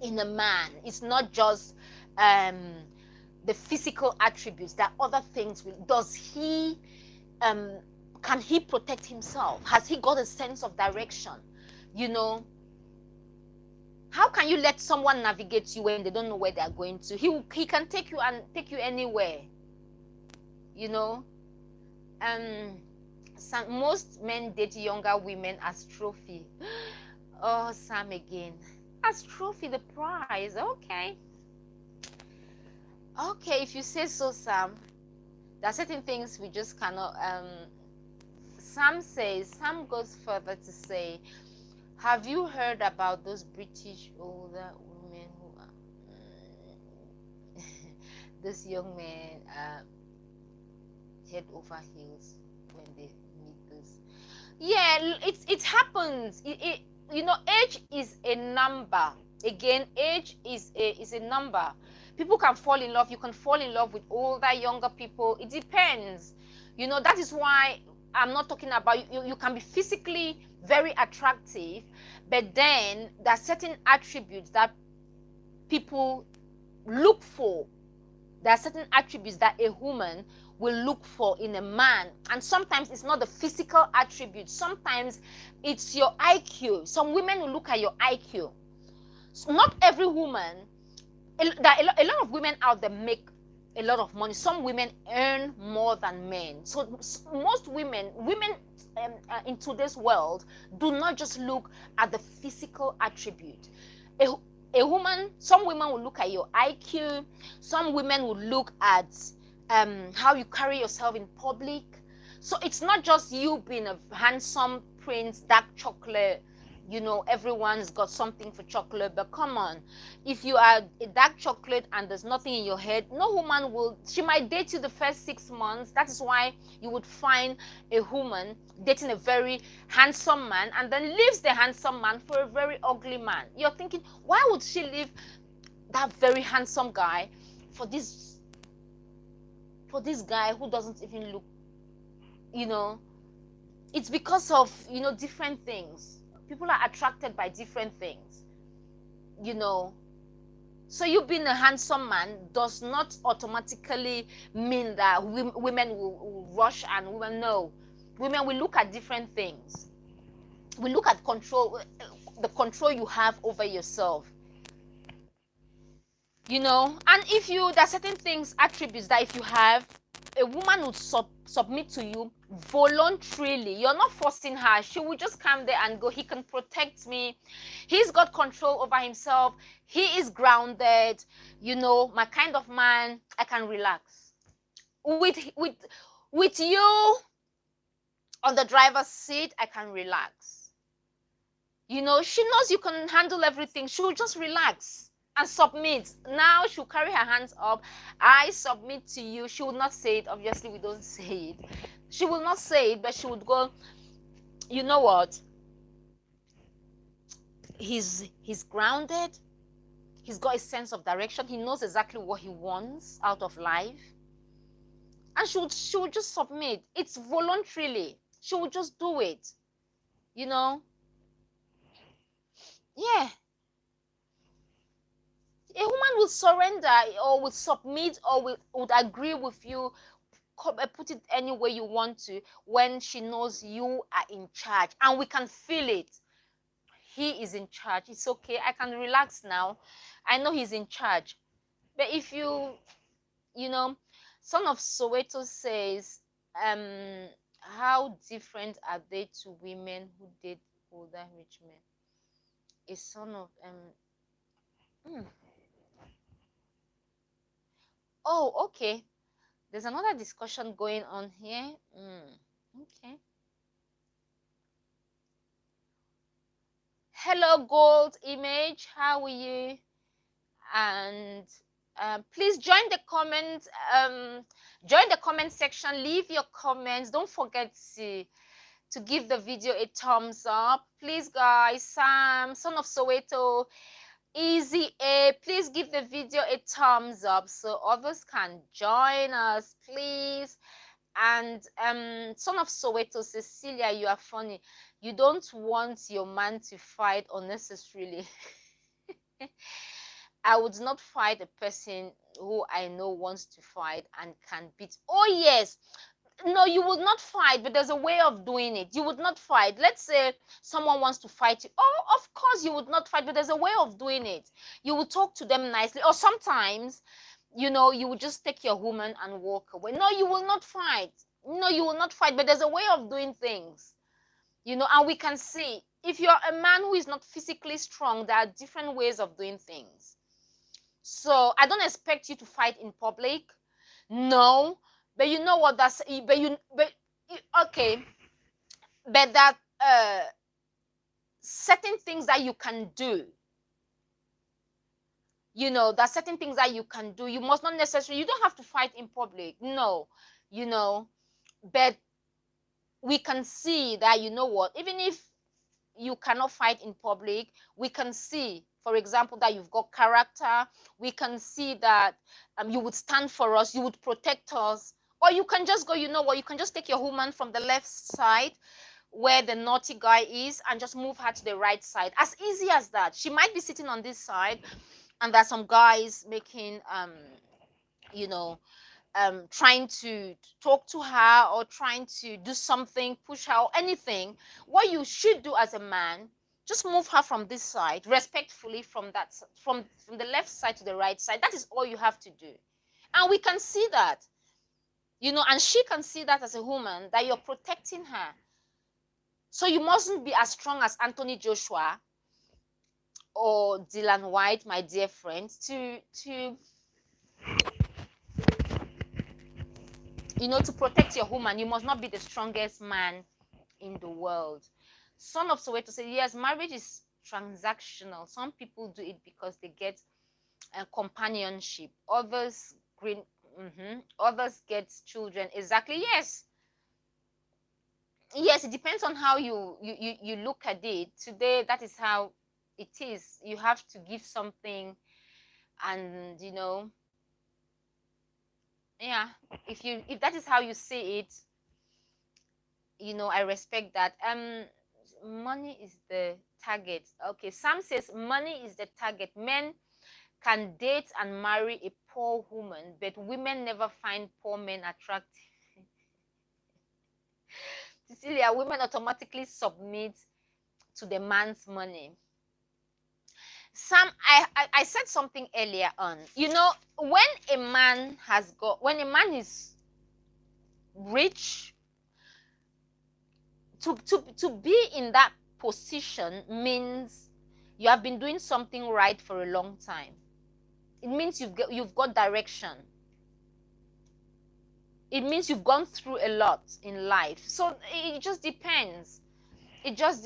in a man. It's not just the physical attributes. There are other things. Can he protect himself? Has he got a sense of direction? How can you let someone navigate you when they don't know where they are going to? He can take you anywhere. Most men date younger women as trophy. Oh, Sam again. As trophy, the prize. Okay, if you say so, Sam. There are certain things we just cannot. Sam goes further to say, have you heard about those British older women who are those young men head over heels when they meet this? Yeah, it happens. Age is a number. Again, age is a number. People can fall in love. You can fall in love with older, younger people. It depends. That is why I'm not talking about you can be physically very attractive, but then there are certain attributes that people look for. There are certain attributes that a woman will look for in a man, and sometimes it's not the physical attributes. Sometimes it's your IQ. Some women will look at your IQ. So not every woman. There are a lot of women out there make a lot of money. Some women earn more than men. So most women in today's world do not just look at the physical attribute. A woman, some women will look at your IQ. Some women will look at how you carry yourself in public. So it's not just you being a handsome prince, dark chocolate. Everyone's got something for chocolate, but come on, if you are a dark chocolate and there's nothing in your head, no woman she might date you the first 6 months. That is why you would find a woman dating a very handsome man and then leaves the handsome man for a very ugly man. You're thinking, why would she leave that very handsome guy for this guy who doesn't even look, it's because of, different things. People are attracted by different things, So you being a handsome man does not automatically mean that women will rush and women. No. Women will look at different things. We look at the control you have over yourself. And if there are certain things, attributes that if you have, a woman would submit to you voluntarily. You're not forcing her. She will just come there and go, he can protect me. He's got control over himself. He is grounded. My kind of man, I can relax. With you on the driver's seat, I can relax. She knows you can handle everything. She will just relax and submit. Now she'll carry her hands up. I submit to you. She will not say it. Obviously, we don't say it. She will not say it, but she would go, you know what? He's grounded. He's got a sense of direction. He knows exactly what he wants out of life. And she would just submit. It's voluntarily. She would just do it. Yeah. A woman will surrender or will submit or would agree with you, put it any way you want to, when she knows you are in charge. And we can feel it. he is in charge. It's okay, I can relax now, I know he's in charge. But if you know, Son of Soweto says, how different are they to women who date older rich men? A son of oh, okay, there's another discussion going on here. Okay. Hello, Gold Image, how are you? And please join the comment section, leave your comments. Don't forget to give the video a thumbs up, please, guys. Sam, Son of Soweto, Easy A, please give the video a thumbs up so others can join us, please. And Son of Soweto, Cecilia, you are funny. You don't want your man to fight unnecessarily. I would not fight a person who I know wants to fight and can beat. Oh yes, no, you would not fight, but there's a way of doing it. You would not fight. Let's say someone wants to fight you. Oh, of course you would not fight, but there's a way of doing it. You would talk to them nicely, or sometimes, you know, you would just take your woman and walk away. No, you will not fight. No, you will not fight, but there's a way of doing things, you know, and we can see if you're a man who is not physically strong, there are different ways of doing things. So I don't expect you to fight in public. No, but you know what? Okay, but that certain things that you can do. You know, there are certain things that you can do. You must not necessarily. You don't have to fight in public. No, you know, but we can see that, you know what? Even if you cannot fight in public, we can see, for example, that you've got character. We can see that you would stand for us, you would protect us. Or you can just go, you know what, you can just take your woman from the left side where the naughty guy is and just move her to the right side. As easy as that. She might be sitting on this side and there's some guys making you know, trying to talk to her or trying to do something, push her or anything. What you should do as a man, just move her from this side respectfully, from that, from the left side to the right side. That is all you have to do. And we can see that, you know, and she can see that as a woman, that you're protecting her. So you mustn't be as strong as Anthony Joshua or Dylan White, my dear friend, to you know, to protect your woman. You must not be the strongest man in the world. Son of Soweto said, yes, marriage is transactional. Some people do it because they get companionship. Others others get children. Exactly. Yes, it depends on how you look at it. Today, that is how it is. You have to give something, and you know, yeah, if that is how you see it, you know, I respect that. Money is the target. Okay, Sam says money is the target. Men can date and marry a poor woman, but women never find poor men attractive. Cecilia, women automatically submit to the man's money. Sam, I said something earlier on. You know, when a man is rich, to be in that position means you have been doing something right for a long time. It means you've got direction. It means you've gone through a lot in life. So it just depends. It just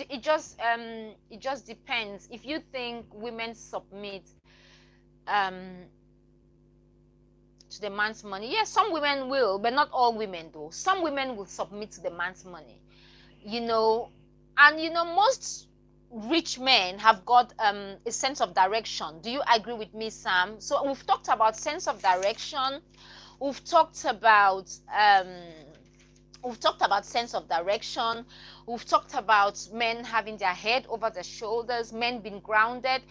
depends. If you think women submit to the man's money, yes, some women will, but not all women though. Some women will submit to the man's money, you know. And you know, most rich men have got a sense of direction. Do you agree with me, Sam? So we've talked about sense of direction. We've talked about sense of direction. We've talked about men having their head over their shoulders, men being grounded.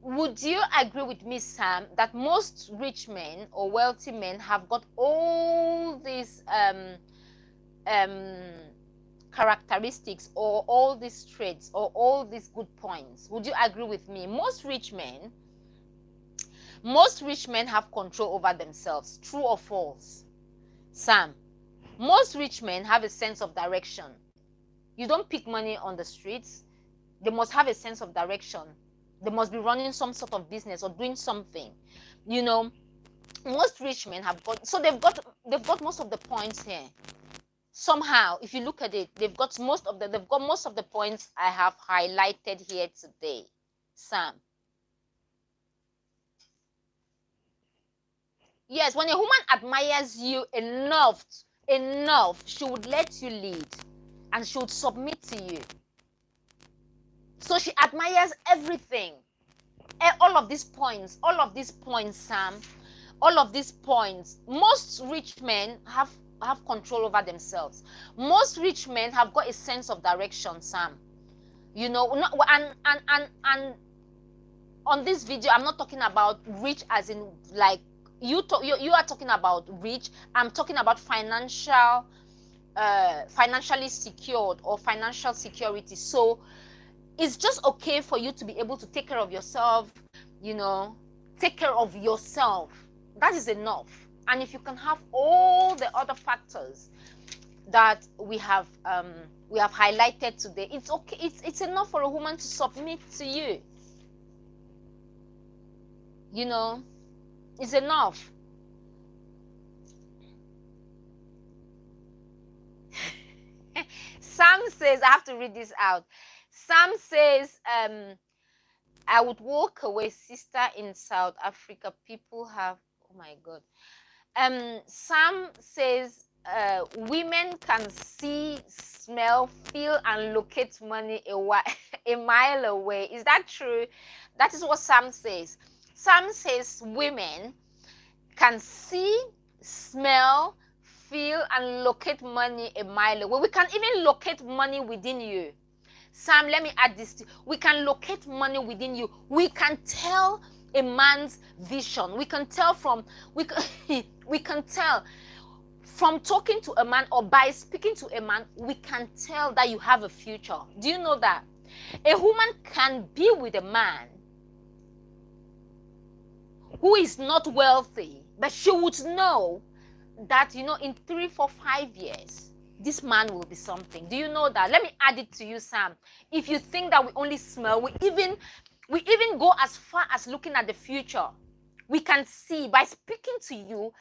Would you agree with me, Sam, that most rich men or wealthy men have got all these characteristics or all these traits or all these good points, would you agree with me? Most rich men have control over themselves. True or false? Sam, most rich men have a sense of direction. You don't pick money on the streets. They must have a sense of direction. They must be running some sort of business or doing something. You know, most rich men have got, so they've got most of the points here. Somehow, if you look at it, they've got most of the points I have highlighted here today. Sam. Yes, when a woman admires you enough, she would let you lead and she would submit to you. So she admires everything. All of these points, Sam, all of these points. Most rich men have control over themselves. Most rich men have got a sense of direction, Sam. You know, and on this video, I'm not talking about rich as in like you are talking about rich. I'm talking about financially secured or financial security. So it's just okay for you to be able to take care of yourself, you know, take care of yourself. That is enough. And if you can have all the other factors that we have highlighted today, it's okay. It's enough for a woman to submit to you. You know, it's enough. Sam says, I have to read this out. Sam says, I would walk away, sister, in South Africa. People have, oh my God. Sam says, women can see, smell, feel, and locate money a mile away. Is that true? That is what Sam says. Sam says women can see, smell, feel, and locate money a mile away. We can even locate money within you. Sam, let me add this. We can locate money within you. We can tell a man's vision. We can tell from from talking to a man or by speaking to a man, we can tell that you have a future. Do you know that? A woman can be with a man who is not wealthy, but she would know that, you know, in 3, 4, 5 years, this man will be something. Do you know that? Let me add it to you, Sam. If you think that we only smell, we even go as far as looking at the future. We can see by speaking to you.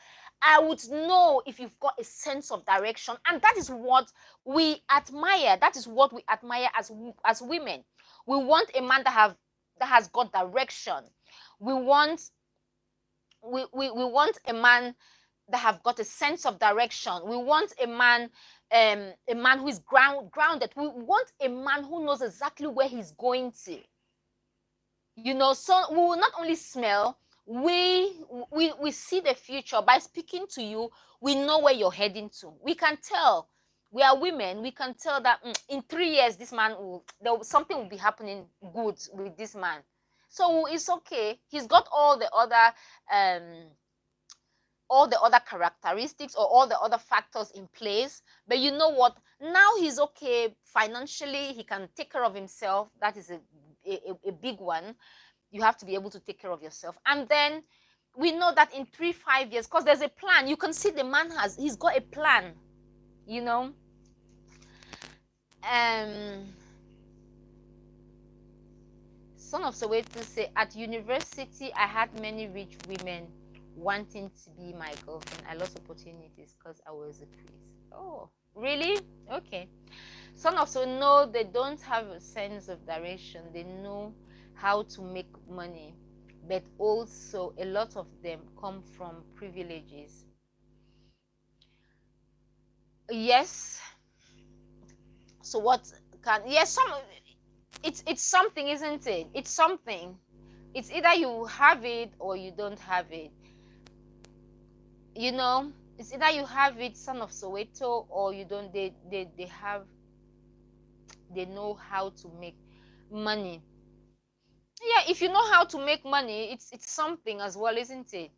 I would know if you've got a sense of direction, and that is what we admire. That is what we admire as women. We want a man that has got direction. We want a man that have got a sense of direction. We want a man who is grounded. We want a man who knows exactly where he's going to. You know, so we will not only smell, we see the future. By speaking to you, we know where you're heading to. We can tell. We are women. We can tell that in 3 years, this man something will be happening good with this man. So it's okay. He's got all the other characteristics or all the other factors in place. But you know what? Now he's okay financially. He can take care of himself. That is a big one. You have to be able to take care of yourself. And then we know that in 3, 5 years, because there's a plan. You can see the man he's got a plan, you know. Son of Soweto say, at university, I had many rich women wanting to be my girlfriend. I lost opportunities because I was a priest. Oh, really? Okay. Son of Soweto, no, they don't have a sense of direction. They know how to make money, but also a lot of them come from privileges. Yes. So what can, yes, it's something, isn't it? It's something. It's either you have it or you don't have it. You know, it's either you have it, Son of Soweto, or you don't. They know how to make money. Yeah, if you know how to make money, it's something as well, isn't it?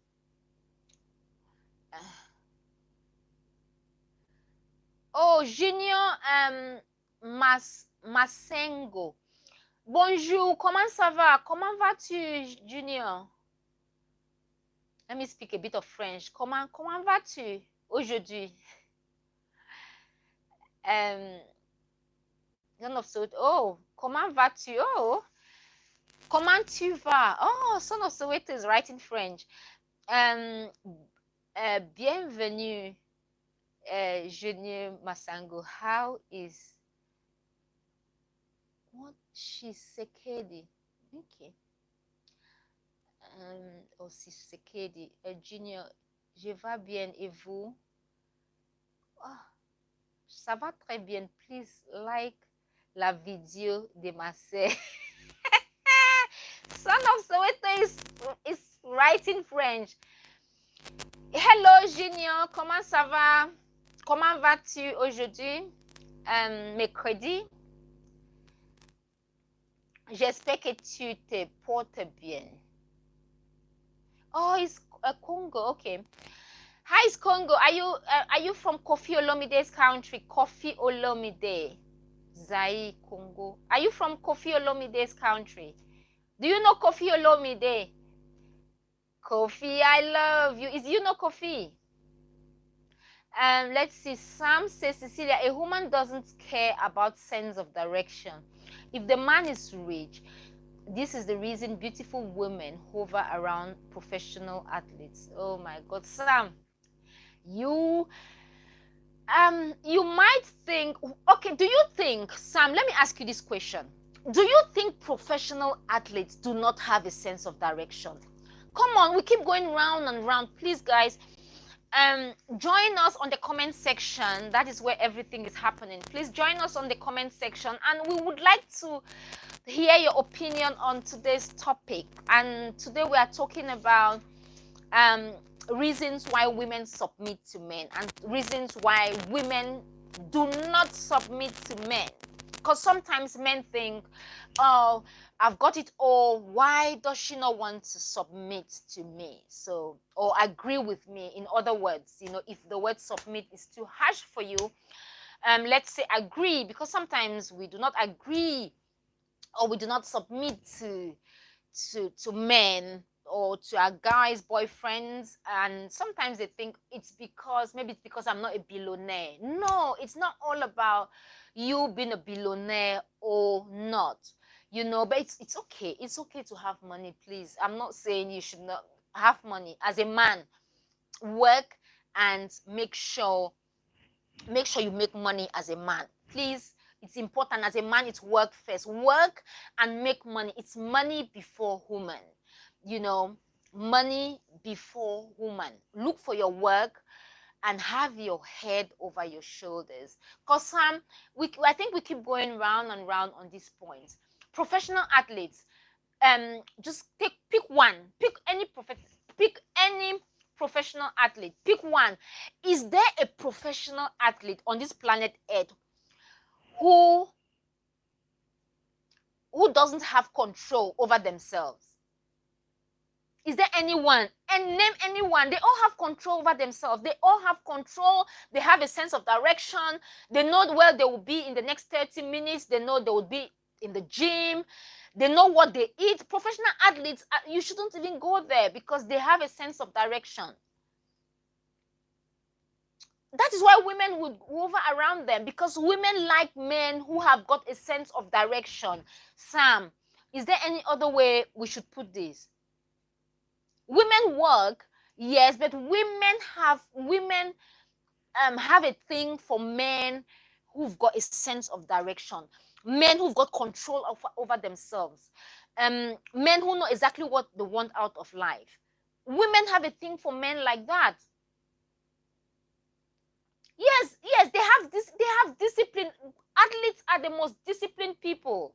Oh, Junior Masengo. Bonjour, comment ça va? Comment vas-tu, Junior? Let me speak a bit of French. Comment vas-tu aujourd'hui? Oh, comment vas-tu? Oh, comment tu vas? Oh, Son of Soweto is writing French. Bienvenue, Junior Masango. How is what Shisekedi? Okay. Shisekedi, Junior, je vais bien et vous? Oh, ça va très bien. Please like la vidéo de ma sœur. Son of Soweto is writing French. Hello Junior, comment ça va? Comment vas-tu aujourd'hui? Mercredi. J'espère que tu te portes bien. Oh, it's Congo. Okay. Hi, it's Congo. Are you from Kofi Olomide's country? Kofi Olomide, Zaire, Congo. Are you from Kofi Olomide's country? Do you know Kofi Olomide? Kofi, I love you. You know Kofi? Let's see. Sam says, Cecilia, a woman doesn't care about sense of direction. If the man is rich, this is the reason beautiful women hover around professional athletes. Oh my God, Sam, you might think, okay, do you think, Sam, let me ask you this question. Do you think professional athletes do not have a sense of direction? Come on, we keep going round and round. Please, guys, join us on the comment section. That is where everything is happening. Please join us on the comment section, and we would like to hear your opinion on today's topic. And today we are talking about reasons why women submit to men and reasons why women do not submit to men. Because sometimes men think, oh, I've got it all. Why does she not want to submit to me? So, or agree with me. In other words, if the word submit is too harsh for you, let's say agree, because sometimes we do not agree or we do not submit to men or to our guys' boyfriends, and sometimes they think maybe it's because I'm not a billionaire. No, it's not all about you being a billionaire or not, but it's okay. It's okay to have money, please. I'm not saying you should not have money. As a man, work and make sure you make money as a man, please. It's important. As a man, it's work first. Work and make money. It's money before woman. Money before woman. Look for your work and have your head over your shoulders. Because I think we keep going round and round on this point. Professional athletes, just pick one. Pick any professional athlete. Pick one. Is there a professional athlete on this planet Earth who doesn't have control over themselves? Is there anyone? And name anyone. They all have control over themselves. They all have control. They have a sense of direction. They know where they will be in the next 30 minutes. They know they will be in the gym. They know what they eat. Professional athletes, you shouldn't even go there because they have a sense of direction. That is why women would hover around them, because women like men who have got a sense of direction. Sam, is there any other way we should put this? Women work, yes, but women have a thing for men who've got a sense of direction, men who've got control over themselves, men who know exactly what they want out of life. Women have a thing for men like that. Yes, they have discipline. Athletes are the most disciplined people.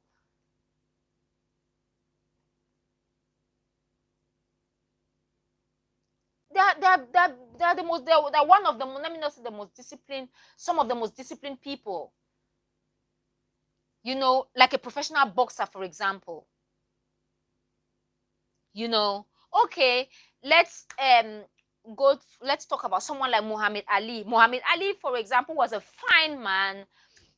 They're one of the, let me not say the most disciplined, some of the most disciplined people. Like a professional boxer, for example. Okay, let's let's talk about someone like Muhammad Ali. Muhammad Ali, for example, was a fine man,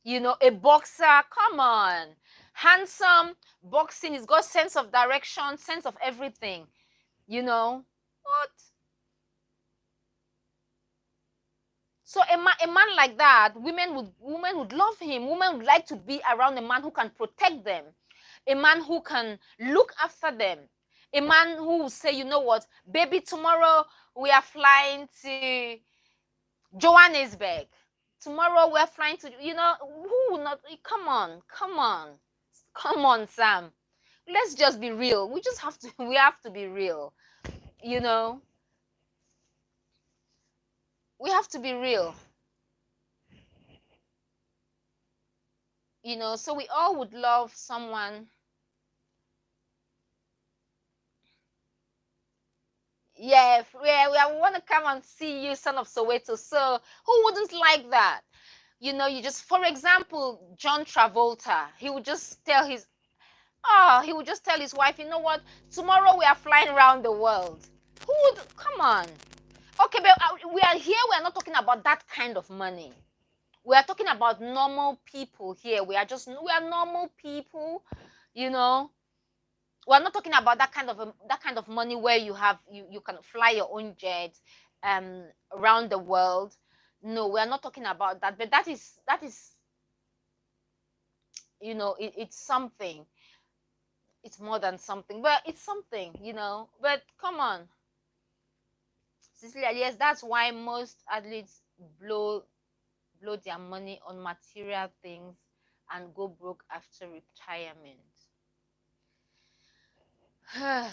a boxer. Come on, handsome, boxing. He's got sense of direction, sense of everything. What? So a man like that, women would love him. Women would like to be around a man who can protect them, a man who can look after them, a man who will say, you know what, baby, tomorrow we are flying to Johannesburg. Tomorrow we're flying to, who will not? Come on, Sam. Let's just be real. We have to be real. We have to be real. So we all would love someone. Yeah, we want to come and see you, son of Soweto. So who wouldn't like that? You just, for example, John Travolta, he would just tell his wife, you know what, tomorrow we are flying around the world. Who would? Come on. Okay, but we are not talking about that kind of money. We are talking about normal people here. We are normal people, We're not talking about that kind of money where you can fly your own jet around the world. No, we are not talking about that. But that is it's something. It's more than something, but it's something, But come on, Cecilia. Yes, that's why most athletes blow their money on material things and go broke after retirement.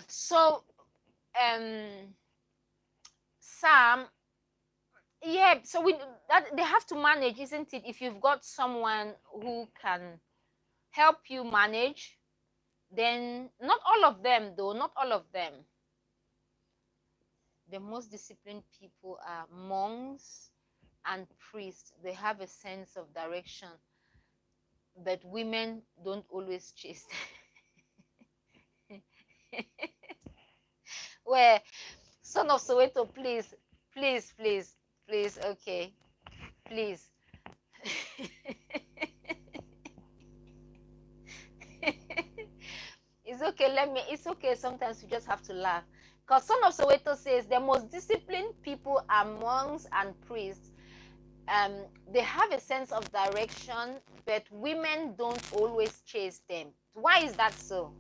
So, Sam, yeah. So they have to manage, isn't it? If you've got someone who can help you manage, then not all of them, though. Not all of them. The most disciplined people are monks and priests. They have a sense of direction, but women don't always chase. Where, son of Soweto, please, okay, please. It's okay, sometimes you just have to laugh. Because son of Soweto says the most disciplined people are monks and priests. They have a sense of direction, but women don't always chase them. Why is that so?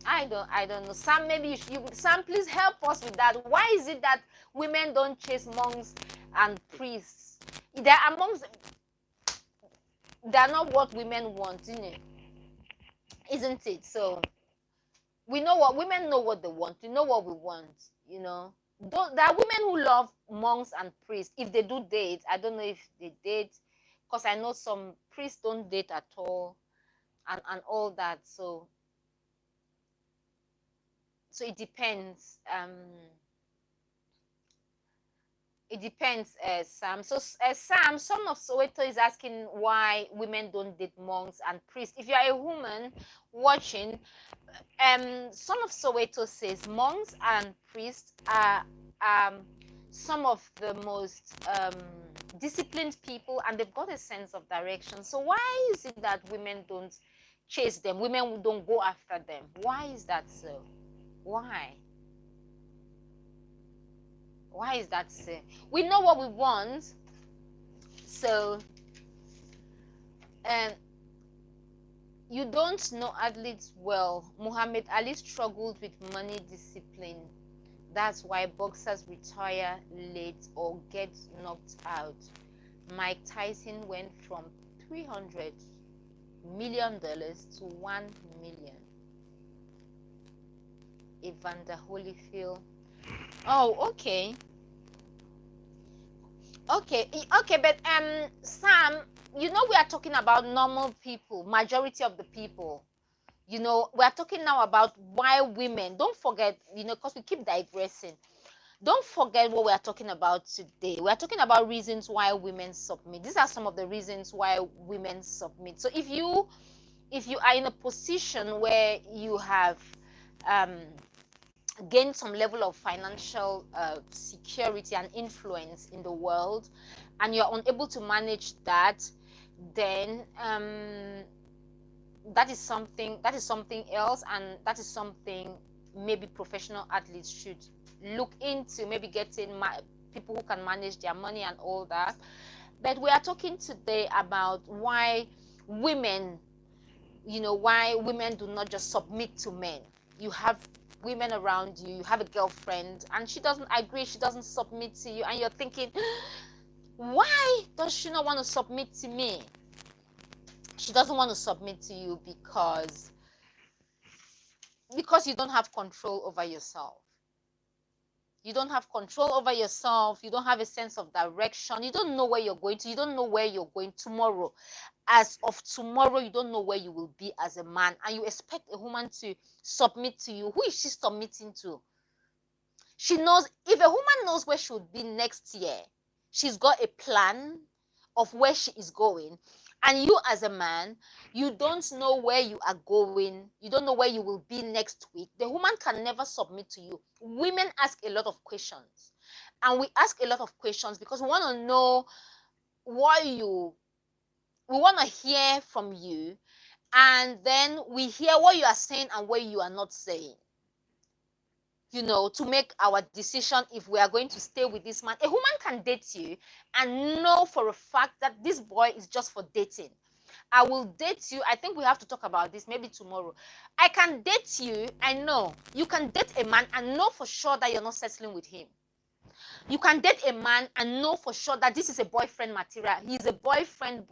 I don't know. Sam, maybe Sam, please help us with that. Why is it that women don't chase monks and priests? They're not what women want, isn't it? So we know what women know what they want. We know what we want. There are women who love monks and priests. If they do date, I don't know if they date, because I know some priests don't date at all, and all that. So it depends. It depends, Sam. So, Sam, son of Soweto is asking why women don't date monks and priests. If you are a woman watching, son of Soweto says monks and priests are some of the most disciplined people, and they've got a sense of direction. So why is it that women don't chase them? Women don't go after them. Why is that so? Why? Why is that so? We know what we want. So, you don't know athletes well. Muhammad Ali struggled with money discipline. That's why boxers retire late or get knocked out. Mike Tyson went from $300 million to $1 million. Evander Holyfield. Oh, okay. But Sam, we are talking about normal people, majority of the people. We are talking now about why women. Don't forget, because we keep digressing. Don't forget what we are talking about today. We are talking about reasons why women submit. These are some of the reasons why women submit. So if you are in a position where you have gain some level of financial security and influence in the world, and you're unable to manage that, then that is something else, and that is something maybe professional athletes should look into, maybe getting people who can manage their money and all that. But we are talking today about why women, why women do not just submit to men. You have women around you, you have a girlfriend, and she doesn't agree, she doesn't submit to you, and you're thinking, why does she not want to submit to me? She doesn't want to submit to you because you don't have control over yourself. You don't have control over yourself. You don't have a sense of direction. You don't know where you're going to. You don't know where you're going tomorrow. As of tomorrow, you don't know where you will be as a man, and you expect a woman to submit to you. Who is she submitting to? She knows, if a woman knows where she would be next year, she's got a plan of where she is going. And you as a man, you don't know where you are going. You don't know where you will be next week. The woman can never submit to you. Women ask a lot of questions. And we ask a lot of questions because we want to know we want to hear from you. And then we hear what you are saying and what you are not saying, to make our decision if we are going to stay with this man. A woman can date you and know for a fact that this boy is just for dating. I will date you. I think we have to talk about this maybe tomorrow. I can date you. I know. You can date a man and know for sure that you're not settling with him. You can date a man and know for sure that this is a boyfriend material. He's a boyfriend,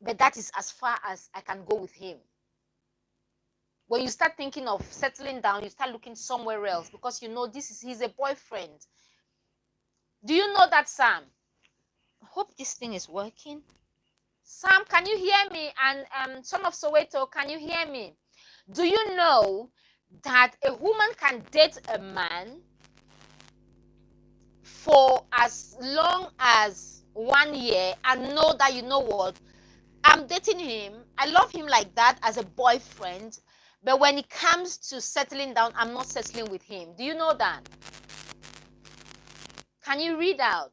but that is as far as I can go with him. When you start thinking of settling down, you start looking somewhere else because he's a boyfriend. Do you know that, Sam? I hope this thing is working. Sam, can you hear me? And son of Soweto, can you hear me? Do you know that a woman can date a man for as long as 1 year and know that, you know what, I'm dating him, I love him like that as a boyfriend, but when it comes to settling down, I'm not settling with him. Do you know that? Can you read out?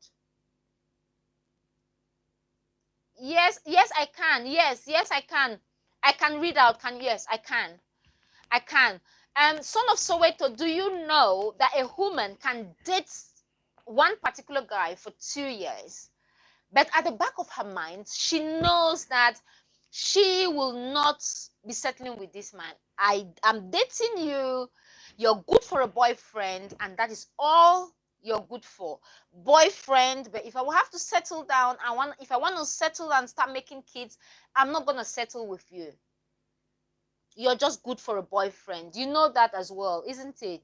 Yes, I can. Yes, I can. I can read out. Yes, I can. Son of Soweto, do you know that a woman can date one particular guy for 2 years, but at the back of her mind, she knows that she will not be settling with this man. I'm dating you. You're good for a boyfriend, and that is all you're good for. Boyfriend, but if I will have to settle down, if I want to settle and start making kids, I'm not going to settle with you. You're just good for a boyfriend. You know that as well, isn't it?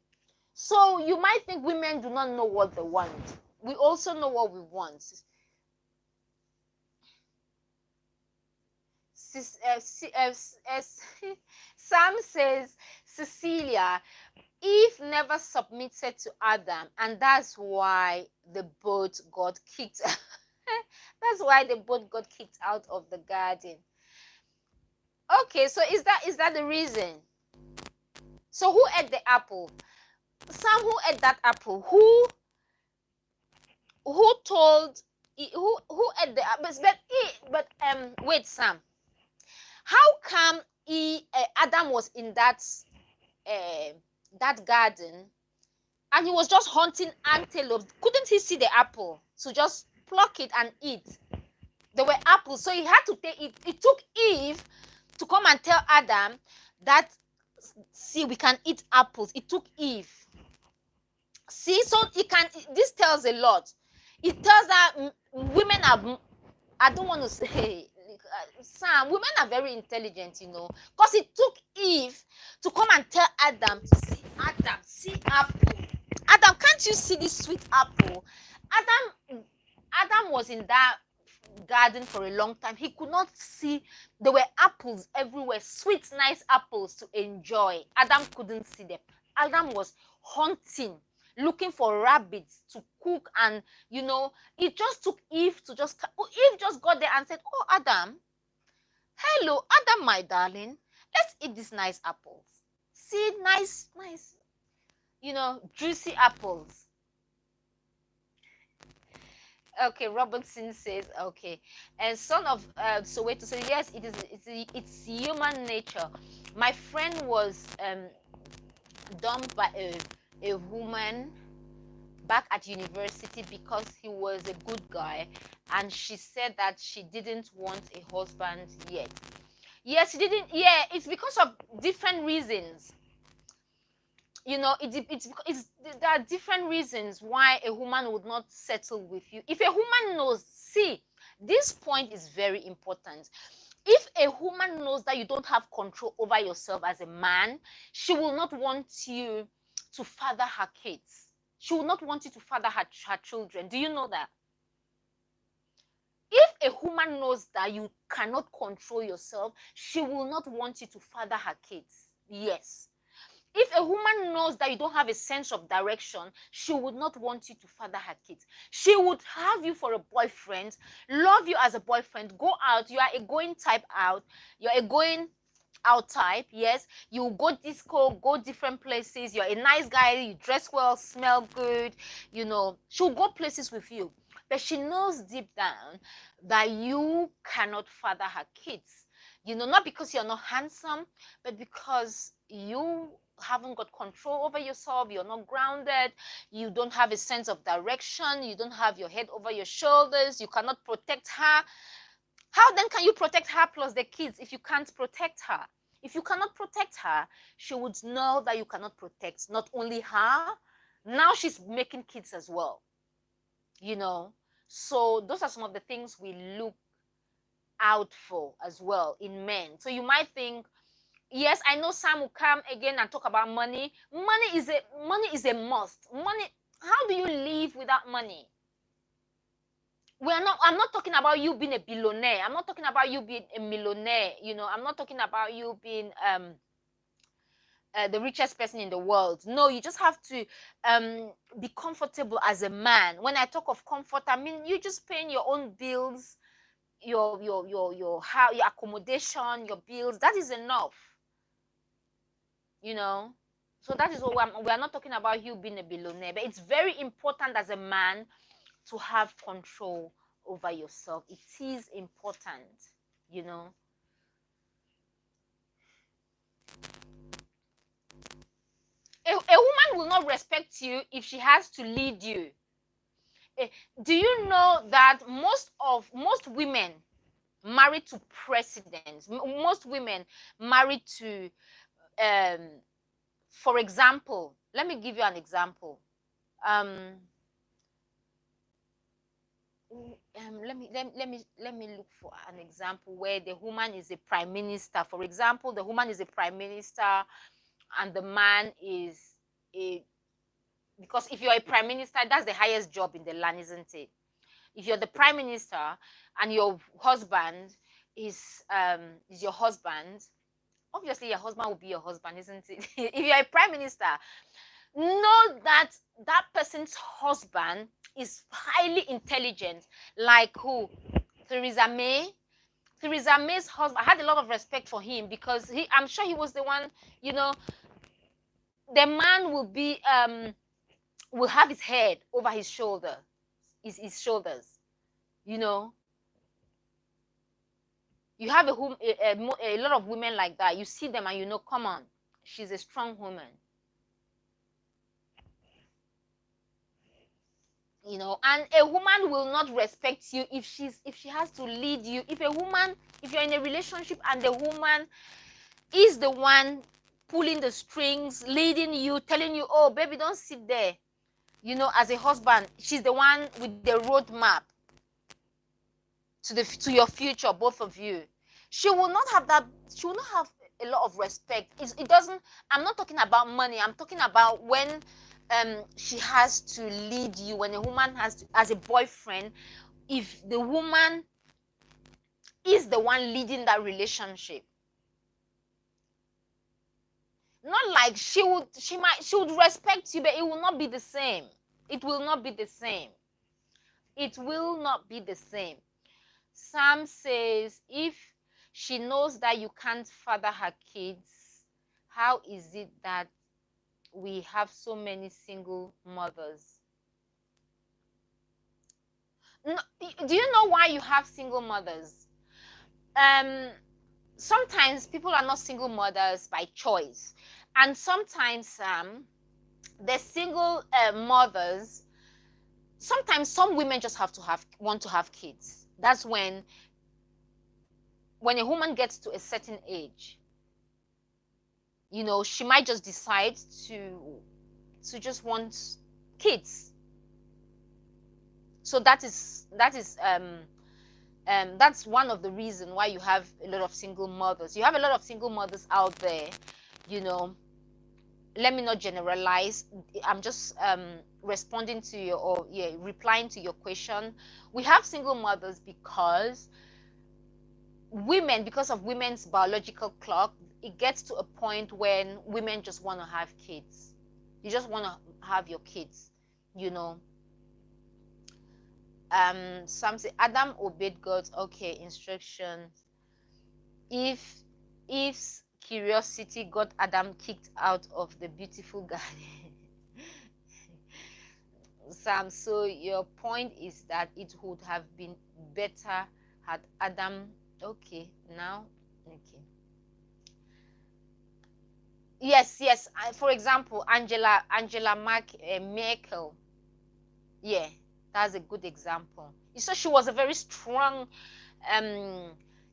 So you might think women do not know what they want. We also know what we want. Sam says, Cecilia, Eve never submitted to Adam, and that's why the boat got kicked. That's why the boat got kicked out of the garden. Okay, so is that the reason? So who ate the apple? Sam, who ate that apple? Who told? Who ate the apple? Wait, Sam. How come Adam was in that garden and he was just hunting antelope? Couldn't he see the apple to just pluck it and eat? There were apples, so he had to take it. It took Eve to come and tell Adam that, see, we can eat apples. It took Eve. See, so this tells a lot. It tells that women are, I don't want to say, Sam, women are very intelligent, because it took Eve to come and tell Adam, see apple. Adam, can't you see this sweet apple? Adam was in that garden for a long time. He could not see. There were apples everywhere, sweet, nice apples to enjoy. Adam couldn't see them. Adam was hunting, looking for rabbits to cook, and it just took Eve to Eve just got there and said, oh, Adam, hello, Adam, my darling, let's eat these nice apples. see nice, juicy apples. Okay, Robertson says, okay. And son of Soweto says, yes, it's human nature. My friend was dumped by a woman back at university because he was a good guy, and she said that she didn't want a husband yet. Yes, she didn't. Yeah, it's because of different reasons. There are different reasons why a woman would not settle with you. If a woman knows, see, this point is very important. If a woman knows that you don't have control over yourself as a man, she will not want you to father her kids. She will not want you to father her children. Do you know that? If a woman knows that you cannot control yourself, she will not want you to father her kids. Yes. If a woman knows that you don't have a sense of direction, she would not want you to father her kids. She would have you for a boyfriend, love you as a boyfriend, go out. You are a going type out. You're a going out type. Yes, you go disco, go different places. You're a nice guy. You dress well, smell good. She'll go places with you. But she knows deep down that you cannot father her kids. Not because you're not handsome, but because you haven't got control over yourself. You're not grounded. You don't have a sense of direction. You don't have your head over your shoulders. You cannot protect her. How then can you protect her plus the kids if you can't protect her? If you cannot protect her, she would know that you cannot protect not only her, now she's making kids as well. So those are some of the things we look out for as well in men. So you might think, yes, I know Sam will come again and talk about money. Money is a must. Money, how do you live without money? I'm not talking about you being a billionaire. I'm not talking about you being a millionaire. I'm not talking about you being the richest person in the world. No, you just have to be comfortable as a man. When I talk of comfort, I mean you just paying your own bills, your accommodation, your bills. That is enough. So that is what we are not talking about you being a billionaire, but it's very important as a man to have control over yourself. It is important. A woman will not respect you if she has to lead you. Do you know that most women married to presidents, most women married to for example, let me give you an example. Let me look for an example where the woman is a prime minister. For example, the woman is a prime minister and the man is because if you're a prime minister, that's the highest job in the land, isn't it? If you're the prime minister and your husband is your husband, obviously your husband will be your husband, isn't it? If you're a prime minister, know that that person's husband is highly intelligent. Like who? Theresa May. Theresa May's husband, I had a lot of respect for him because I'm sure he was the one, the man will have his head over his shoulder, his shoulders. You have a lot of women like that. You see them and come on, she's a strong woman. And a woman will not respect you if she has to lead you. If you're in a relationship and the woman is the one pulling the strings, leading you, telling you, oh baby, don't sit there, as a husband, she's the one with the roadmap to your future, both of you. She will not have that. She will not have a lot of respect. It doesn't. I'm not talking about money. I'm talking about when she has to lead you. When a woman has to, as a boyfriend, if the woman is the one leading that relationship, not like she would respect you, but it will not be the same. It will not be the same. It will not be the same. Sam says if she knows that you can't father her kids, how is it that we have so many single mothers? No, do you know why you have single mothers? Sometimes people are not single mothers by choice, and sometimes the single mothers, sometimes some women just want to have kids. That's when a woman gets to a certain age, she might just decide to just want kids. So that's one of the reasons why you have a lot of single mothers. You have a lot of single mothers out there. Let me not generalize. I'm just responding to your, or replying to your question. We have single mothers because of women's biological clock. It gets to a point when women just want to have kids. You just want to have your kids, Some say Adam obeyed God's instructions. If curiosity got Adam kicked out of the beautiful garden. Sam, so your point is that it would have been better had Adam. Okay. Yes. For example, Angela Merkel. Yeah, that's a good example. You saw she was a very strong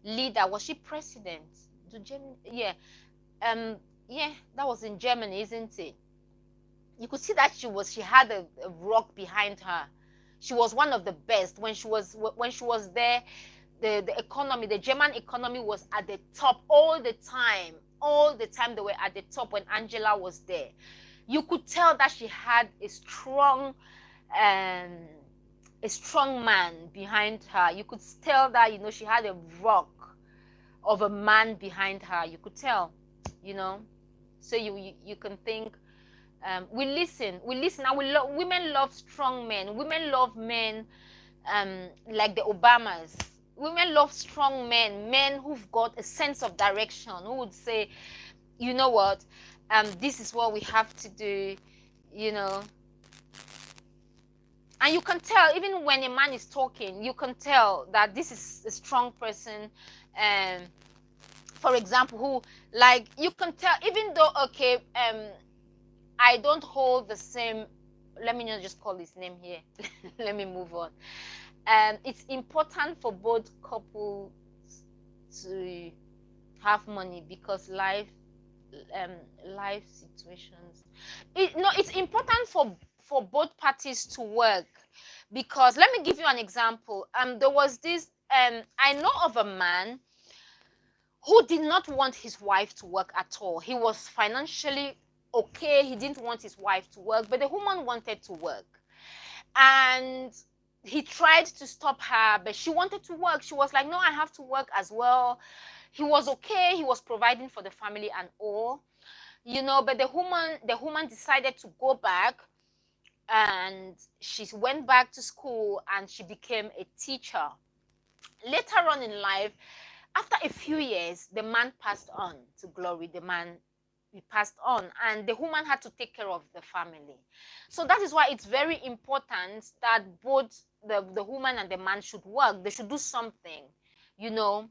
leader. Was she president? Yeah. That was in Germany, isn't it? You could see that she had a rock behind her. She was one of the best. When she was there, the economy, the German economy was at the top all the time. All the time they were at the top when Angela was there. You could tell that she had a strong man behind her. You could tell that, she had a rock of a man behind her. You could tell, so you can think, we listen, and women love strong men. Women love men like the Obamas. Women love strong men who've got a sense of direction, who would say, you know what, this is what we have to do, And you can tell, even when a man is talking, you can tell that this is a strong person. For example, who, like, you can tell, even though, I don't hold the same, let me not just call his name here. Let me move on. It's important for both couples to have money because life situations. It's important for both parties to work, because let me give you an example. There was this I know of a man who did not want his wife to work at all. He was financially okay. He didn't want his wife to work, but the woman wanted to work, and he tried to stop her, but she wanted to work. She was like, no, I have to work as well. He was okay. He was providing for the family and all, but the woman decided to go back, and she went back to school and she became a teacher. Later on in life, after a few years, the man passed on to glory. He passed on, and the woman had to take care of the family. So that is why it's very important that both the woman and the man should work. They should do something, I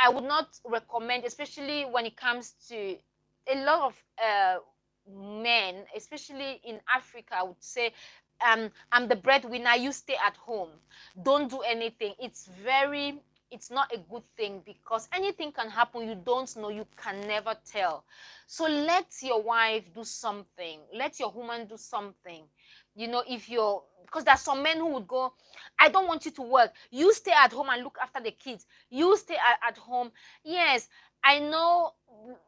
would not recommend, especially when it comes to a lot of men, especially in Africa. I would say, I'm the breadwinner, you stay at home, don't do anything. It's not a good thing, because anything can happen. You don't know, you can never tell. So let your wife do something, let your woman do something. Because there's some men who would go, I don't want you to work, you stay at home and look after the kids, you stay at home. Yes, I know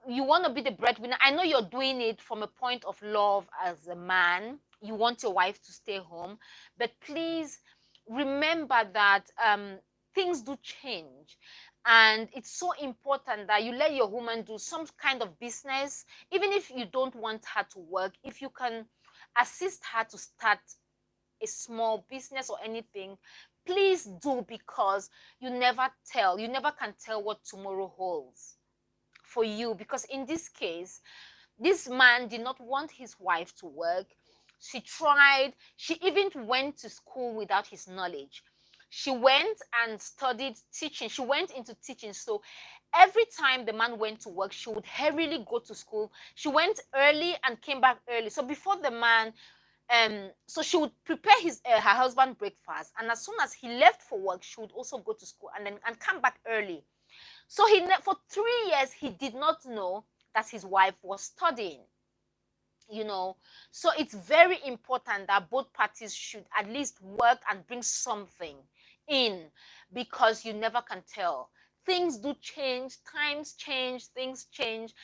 you want to be the breadwinner. I know you're doing it from a point of love as a man. You want your wife to stay home, but please remember that things do change, and it's so important that you let your woman do some kind of business. Even if you don't want her to work, if you can assist her to start a small business or anything, please do, because you never can tell what tomorrow holds. for you, because in this case, this man did not want his wife to work. She tried. She even went to school without his knowledge. She went and studied teaching. She went into teaching. So every time the man went to work, she would hurriedly go to school. She went early and came back early. So before the man, so she would prepare her husband breakfast, and as soon as he left for work, she would also go to school and come back early. So for 3 years he did not know that his wife was studying. So it's very important that both parties should at least work and bring something in, because you never can tell. Things do change, times change, things change,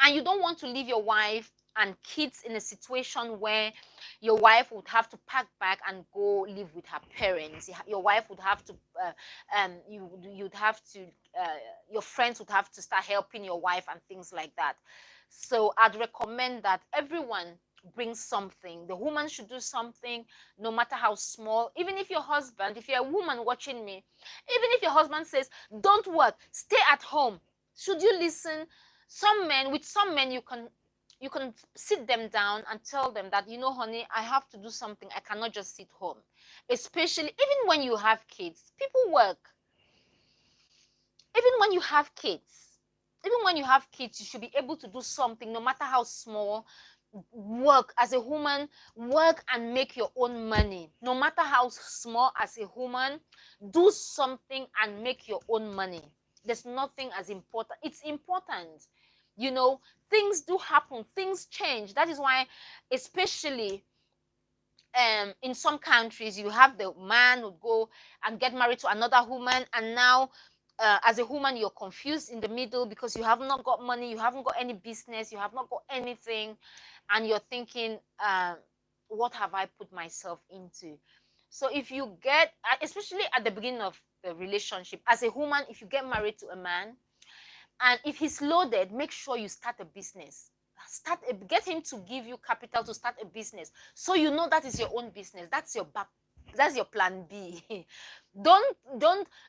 and you don't want to leave your wife and kids in a situation where your wife would have to pack back and go live with her parents. Your wife would have to you'd have to your friends would have to start helping your wife and things like that. So I'd recommend that everyone brings something. The woman should do something, no matter how small. Even if your husband, if you're a woman watching me, even if your husband says don't work, stay at home, should you listen? With some men, you can sit them down and tell them that, honey, I have to do something. I cannot just sit home. Especially even when you have kids, people work. Even when you have kids, you should be able to do something, no matter how small. Work as a woman, work and make your own money. No matter how small, as a woman, do something and make your own money. There's nothing as important. It's important. Things do happen, things change. That is why, especially in some countries, you have the man would go and get married to another woman, and now as a woman, you're confused in the middle because you have not got money, you haven't got any business, you have not got anything, and you're thinking, what have I put myself into? So if you get, especially at the beginning of the relationship, as a woman, if you get married to a man, and if he's loaded, make sure you start a business. Get him to give you capital to start a business, so that is your own business. That's your plan B. Don't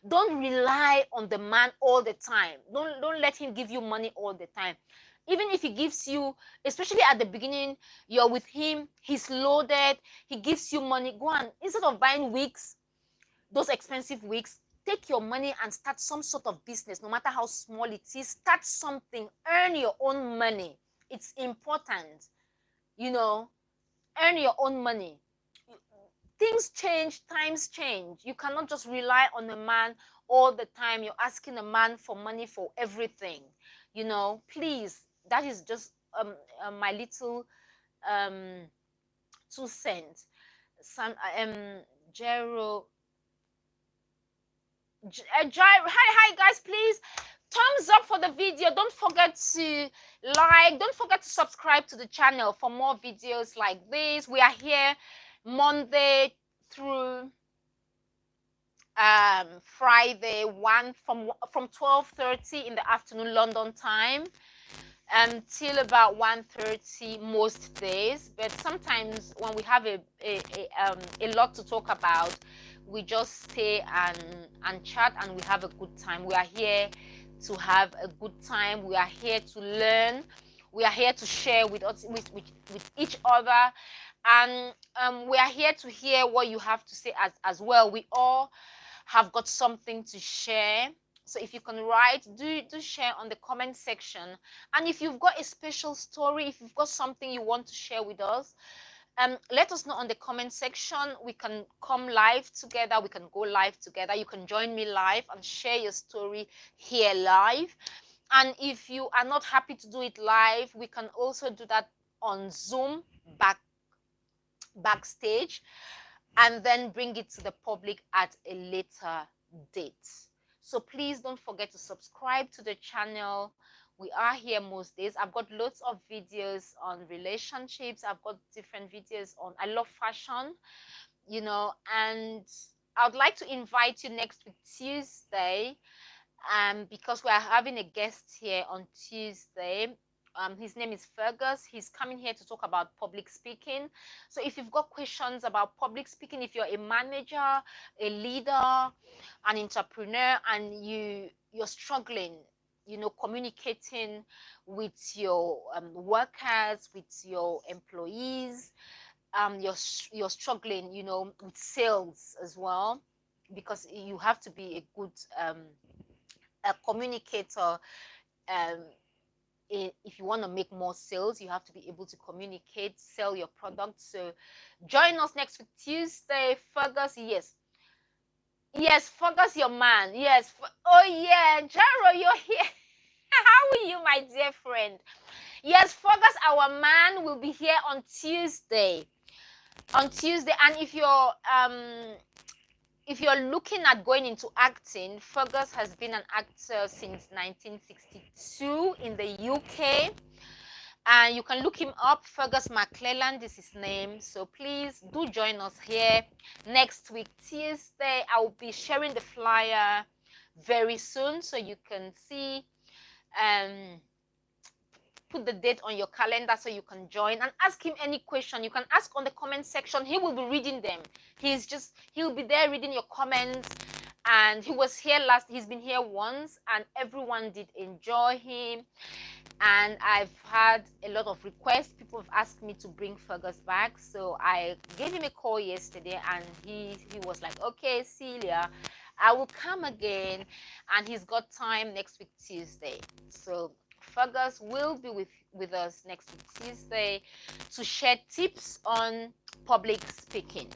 rely on the man all the time. Don't let him give you money all the time. Even if he gives you, especially at the beginning, you're with him, he's loaded, he gives you money, go on. Instead of buying wigs, those expensive wigs, take your money and start some sort of business, no matter how small it is. Start something, earn your own money. It's important, earn your own money. Things change, times change. You cannot just rely on a man all the time. You're asking a man for money for everything. Please, that is just my little 2 cents. Jero. Hi guys, please thumbs up for the video. Don't forget to like, don't forget to subscribe to the channel for more videos like this. We are here Monday through Friday, from 12:30 in the afternoon London time until about 1:30 most days. But sometimes when we have a lot to talk about, we just stay and chat, and we have a good time. We are here to have a good time. We are here to learn. We are here to share with each other, and we are here to hear what you have to say as well. We all have got something to share. So if you can write, do share on the comment section. And if you've got a special story, if you've got something you want to share with us, let us know on the comment section. We can come live together. We can go live together. You can join me live and share your story here live. And if you are not happy to do it live, we can also do that on Zoom backstage, and then bring it to the public at a later date. So please don't forget to subscribe to the channel. We are here most days. I've got loads of videos on relationships. I've got different videos on, I love fashion, and I would like to invite you next week, Tuesday, because we are having a guest here on Tuesday. His name is Fergus. He's coming here to talk about public speaking. So if you've got questions about public speaking, if you're a manager, a leader, an entrepreneur, and you're struggling, communicating with your workers, with your employees. You're struggling, with sales as well, because you have to be a good a communicator. If you want to make more sales, you have to be able to communicate, sell your product. So join us next week, Tuesday. Fergus, yes, Fergus, your man. Yes. Oh yeah, Jaro, you're here. How are you, my dear friend? Yes, Fergus, our man, will be here on Tuesday. And if you're looking at going into acting, Fergus has been an actor since 1962 in the UK. And you can look him up. Fergus McClelland is his name. So please do join us here next week, Tuesday. I will be sharing the flyer very soon, so you can see. Put the date on your calendar so you can join and ask him any question. You can ask on the comment section. He will be reading them. He'll be there reading your comments. And he was here last. He's been here once, and everyone did enjoy him. And I've had a lot of requests. People have asked me to bring Fergus back, so I gave him a call yesterday, and he was like, okay, Celia, I will come again. And he's got time next week, Tuesday. So Fergus will be with us next week, Tuesday, to share tips on public speaking.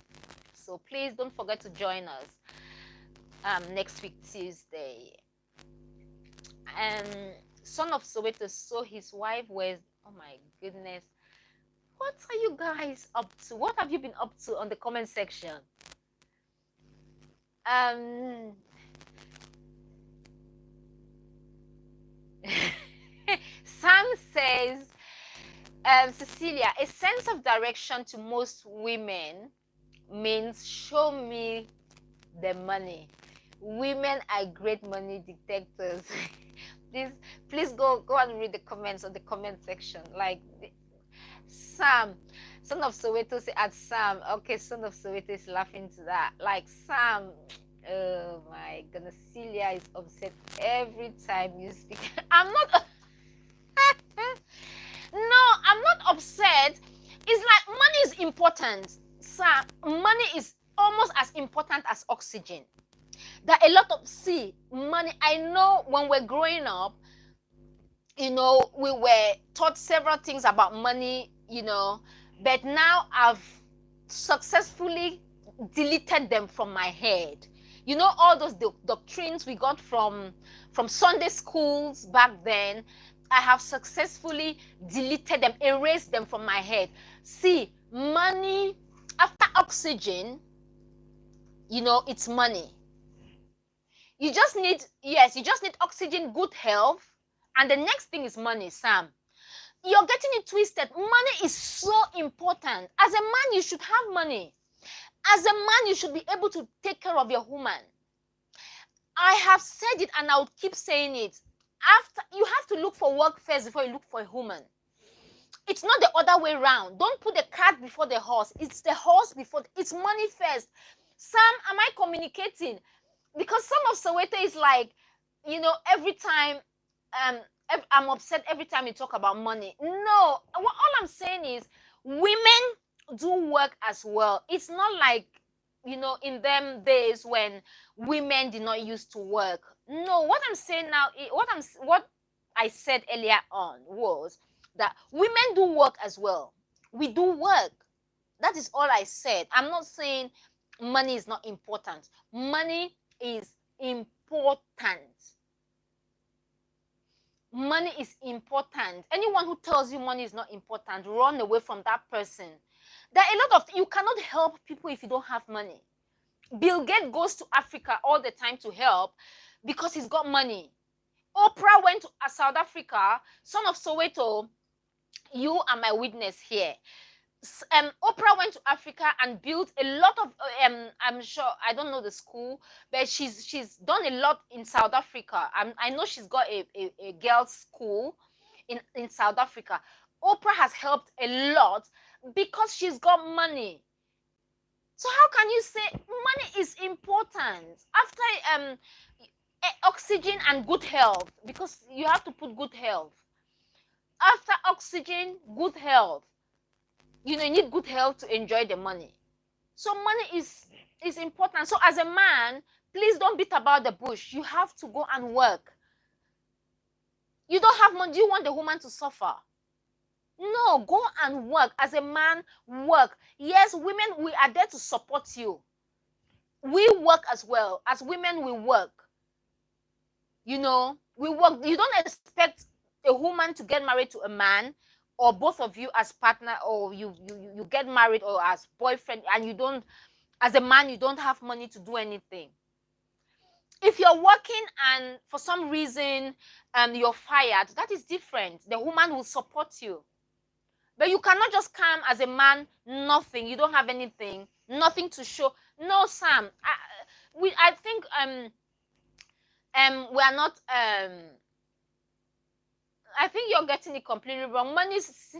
So please don't forget to join us next week, Tuesday. Son of Soweto saw his wife wears, oh my goodness, what are you guys up to? What have you been up to on the comment section? Sam says, Cecilia, a sense of direction to most women means show me the money. Women are great money detectors. Please go and read the comments on the comment section. Like Sam, son of Soweto, say at Sam. Okay, son of Soweto is laughing to that. Like Sam, oh my goodness, Celia is upset every time you speak. I'm not. No, I'm not upset. It's like money is important. Sam, money is almost as important as oxygen. That a lot of money. I know when we're growing up, we were taught several things about money, but now I've successfully deleted them from my head. All those doctrines we got from Sunday schools back then, I have successfully deleted them, erased them from my head. Money after oxygen, it's money. You just need oxygen, good health, and the next thing is money, Sam. You're getting it twisted. Money is so important. As a man, you should have money. As a man, you should be able to take care of your woman. I have said it, and I'll keep saying it. You have to look for work first before you look for a woman. It's not the other way around. Don't put the cart before the horse. It's the horse before. It's money first. Sam, am I communicating? Because some of Soweto is like, every time, I'm upset every time you talk about money. No, all I'm saying is women do work as well. It's not like, in them days when women did not used to work. No, what I'm saying now, what I said earlier on was that women do work as well. We do work. That is all I said. I'm not saying money is not important. Money is important. Money is important. Anyone who tells you money is not important, run away from that person. There are a lot of, you cannot help people if you don't have money. Bill Gates goes to Africa all the time to help because he's got money. Oprah went to South Africa. Son of Soweto, you are my witness here. Oprah went to Africa and built a lot of, I'm sure, I don't know the school, but she's done a lot in South Africa. I know she's got a girls' school in South Africa. Oprah has helped a lot because she's got money. So how can you say money is important? After Oxygen and good health, because you have to put good health. After oxygen, good health. You need good health to enjoy the money. So money is important. So as a man, please don't beat about the bush. You have to go and work. You don't have money. Do you want the woman to suffer? No, go and work. As a man, work. Yes, women, we are there to support you. We work as well. As women, we work. We work. You don't expect a woman to get married to a man, or both of you as partner, or you get married or as boyfriend, and you don't, as a man, you don't have money to do anything. If you're working and for some reason you're fired, that is different. The woman will support you. But you cannot just come as a man, nothing. You don't have anything, nothing to show. No, Sam. I think we are not. I think you're getting it completely wrong. Money is.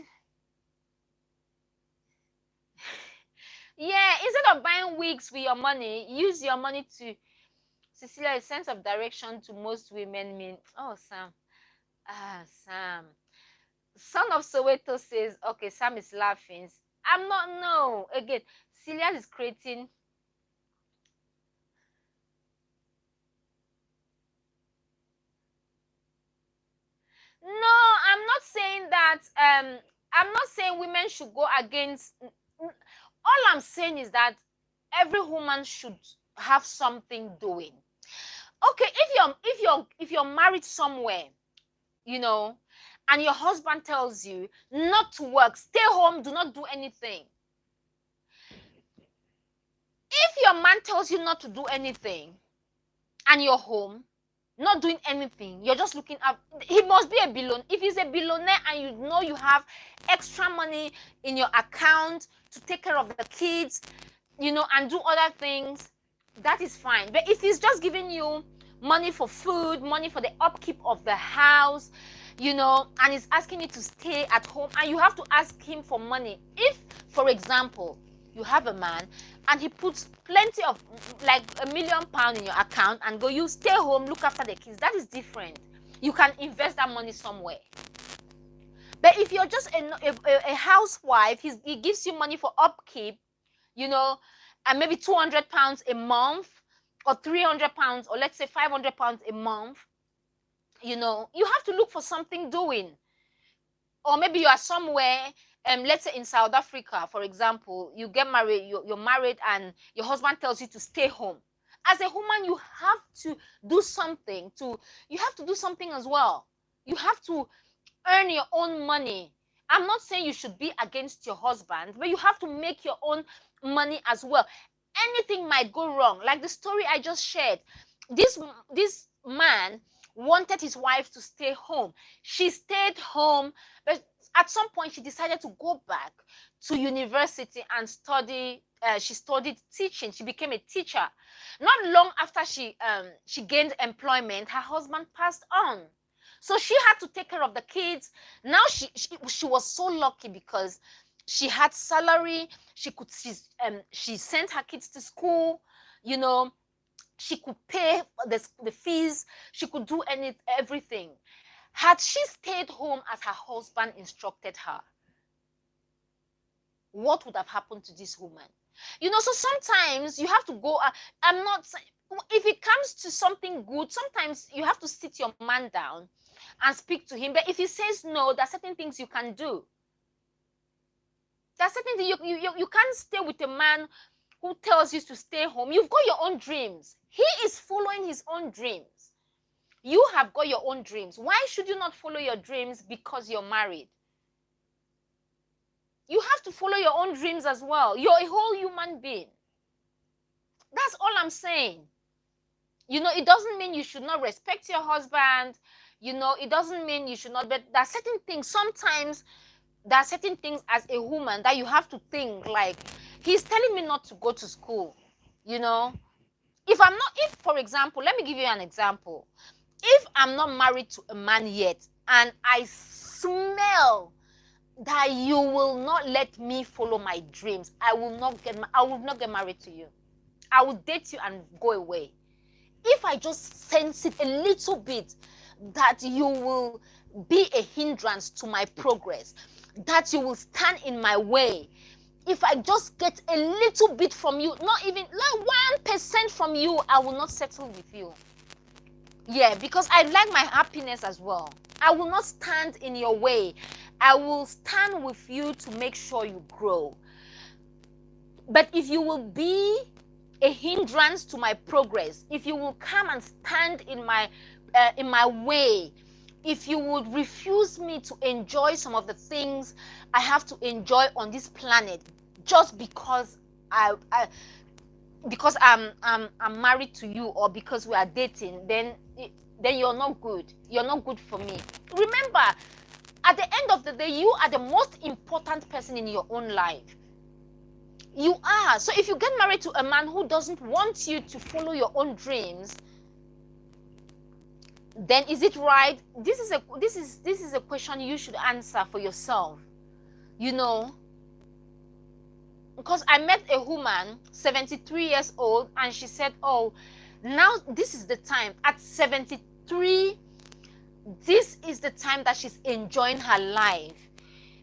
Yeah, instead of buying wigs with your money, use your money to. Cecilia, a sense of direction to most women mean. Oh, Sam. Sam. Son of Soweto says, okay, Sam is laughing. I'm not, no. Again, Celia is creating. No, I'm not saying that. I'm not saying women should go against. All I'm saying is that every woman should have something doing. Okay, if you're married somewhere, and your husband tells you not to work, stay home, do not do anything. If your man tells you not to do anything and you're home, not doing anything, you're just looking up, he must be a billionaire. If he's a billionaire and you have extra money in your account to take care of the kids, and do other things, that is fine. But if he's just giving you money for food, money for the upkeep of the house, and he's asking you to stay at home, and you have to ask him for money. If, for example, you have a man and he puts plenty of, like, £1 million in your account and you stay home, look after the kids, that is different. You can invest that money somewhere. But if you're just a housewife, he gives you money for upkeep, and maybe £200 a month, or £300, or let's say £500 a month, you have to look for something doing. Or maybe you are somewhere, let's say in South Africa, for example, you get married, you're married, and your husband tells you to stay home. As a woman, you have to do something. You have to do something as well. You have to earn your own money. I'm not saying you should be against your husband, but you have to make your own money as well. Anything might go wrong. Like the story I just shared. This man wanted his wife to stay home. She stayed home, but at some point she decided to go back to university and study. She studied teaching. She became a teacher. Not long after she gained employment, her husband passed on. So she had to take care of the kids. Now she was so lucky because she had salary. She sent her kids to school. She could pay the fees. She could do everything. Had she stayed home as her husband instructed her, what would have happened to this woman? So sometimes you have to go. I'm not saying, if it comes to something good, sometimes you have to sit your man down and speak to him. But if he says no, there are certain things you can do. There are certain things you can't stay with a man who tells you to stay home. You've got your own dreams. He is following his own dreams. You have got your own dreams. Why should you not follow your dreams because you're married? You have to follow your own dreams as well. You're a whole human being. That's all I'm saying. It doesn't mean you should not respect your husband. It doesn't mean you should not. But there are certain things, sometimes there are certain things as a woman that you have to think, like, he's telling me not to go to school. If, for example, let me give you an example. If I'm not married to a man yet, and I smell that you will not let me follow my dreams, I will not get married to you. I will date you and go away. if I just sense it a little bit, that you will be a hindrance to my progress, that you will stand in my way, if I just get a little bit from you, not even like 1% from you, I will not settle with you. Yeah, because I like my happiness as well. I will not stand in your way. I will stand with you to make sure you grow. But if you will be a hindrance to my progress, if you will come and stand in my way, if you would refuse me to enjoy some of the things I have to enjoy on this planet, just because I'm married to you, or because we are dating, then you're not good. You're not good for me. Remember, at the end of the day, you are the most important person in your own life. You are. So if you get married to a man who doesn't want you to follow your own dreams, then is it right? This is a question you should answer for yourself. You know, because I met a woman, 73 years old, and she said, "Oh, now this is the time at 73. This is the time that she's enjoying her life."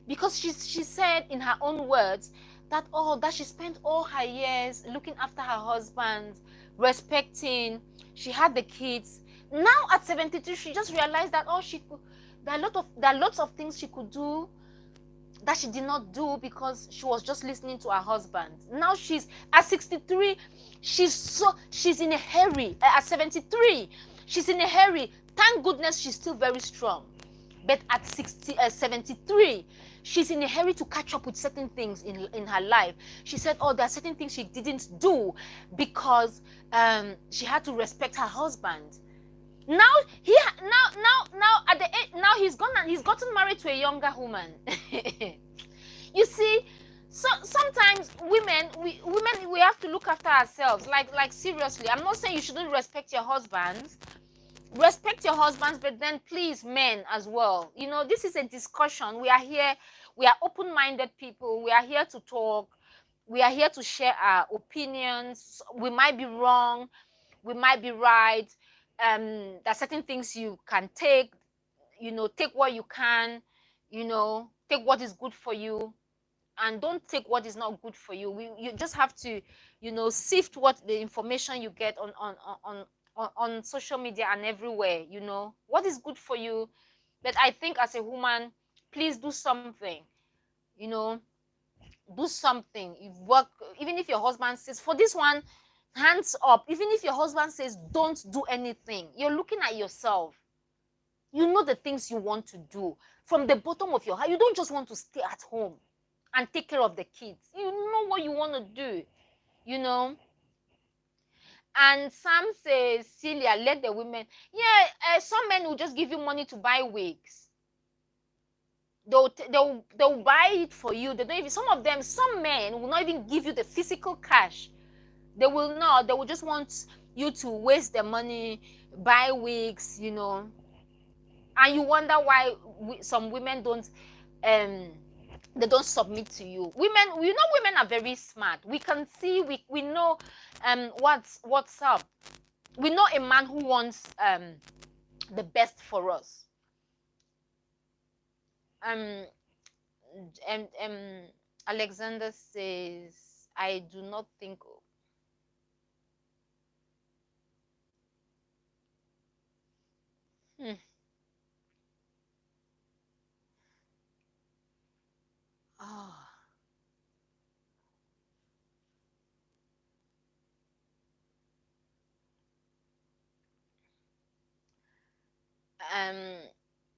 Because she said in her own words that she spent all her years looking after her husband, respecting, she had the kids. Now at 73, she just realized that there are lots of things she could do that she did not do because she was just listening to her husband. Now she's at 63, she's in a hurry. At 73, she's in a hurry. Thank goodness she's still very strong. But at 73, she's in a hurry to catch up with certain things in her life. She said, there are certain things she didn't do because she had to respect her husband. Now he's gotten married to a younger woman. You see, so sometimes women we have to look after ourselves. Like seriously, I'm not saying you shouldn't respect your husbands. Respect your husbands, but then please, men as well. You know, this is a discussion. We are here. We are open-minded people. We are here to talk. We are here to share our opinions. We might be wrong. We might be right. There are certain things you can take. You know, take what you can. You know, take what is good for you, and don't take what is not good for you. You just have to, sift what the information you get on social media and everywhere. You know what is good for you. But I think as a woman, please do something. You know, do something. You work, even if your husband says, for this one, hands up. Even if your husband says don't do anything, you're looking at yourself. You know the things you want to do from the bottom of your heart. You don't just want to stay at home and take care of the kids. You know what you want to do, you know. And some say, Celia, let the women. Yeah, some men will just give you money to buy wigs. They'll buy it for you. They don't even. Some men will not even give you the physical cash. They will not. They will just want you to waste their money, buy wigs, you know. And you wonder why some women don't. They don't submit to you. Women are very smart. We can see, we know what's up. We know a man who wants the best for us. Alexander says, I do not think oh.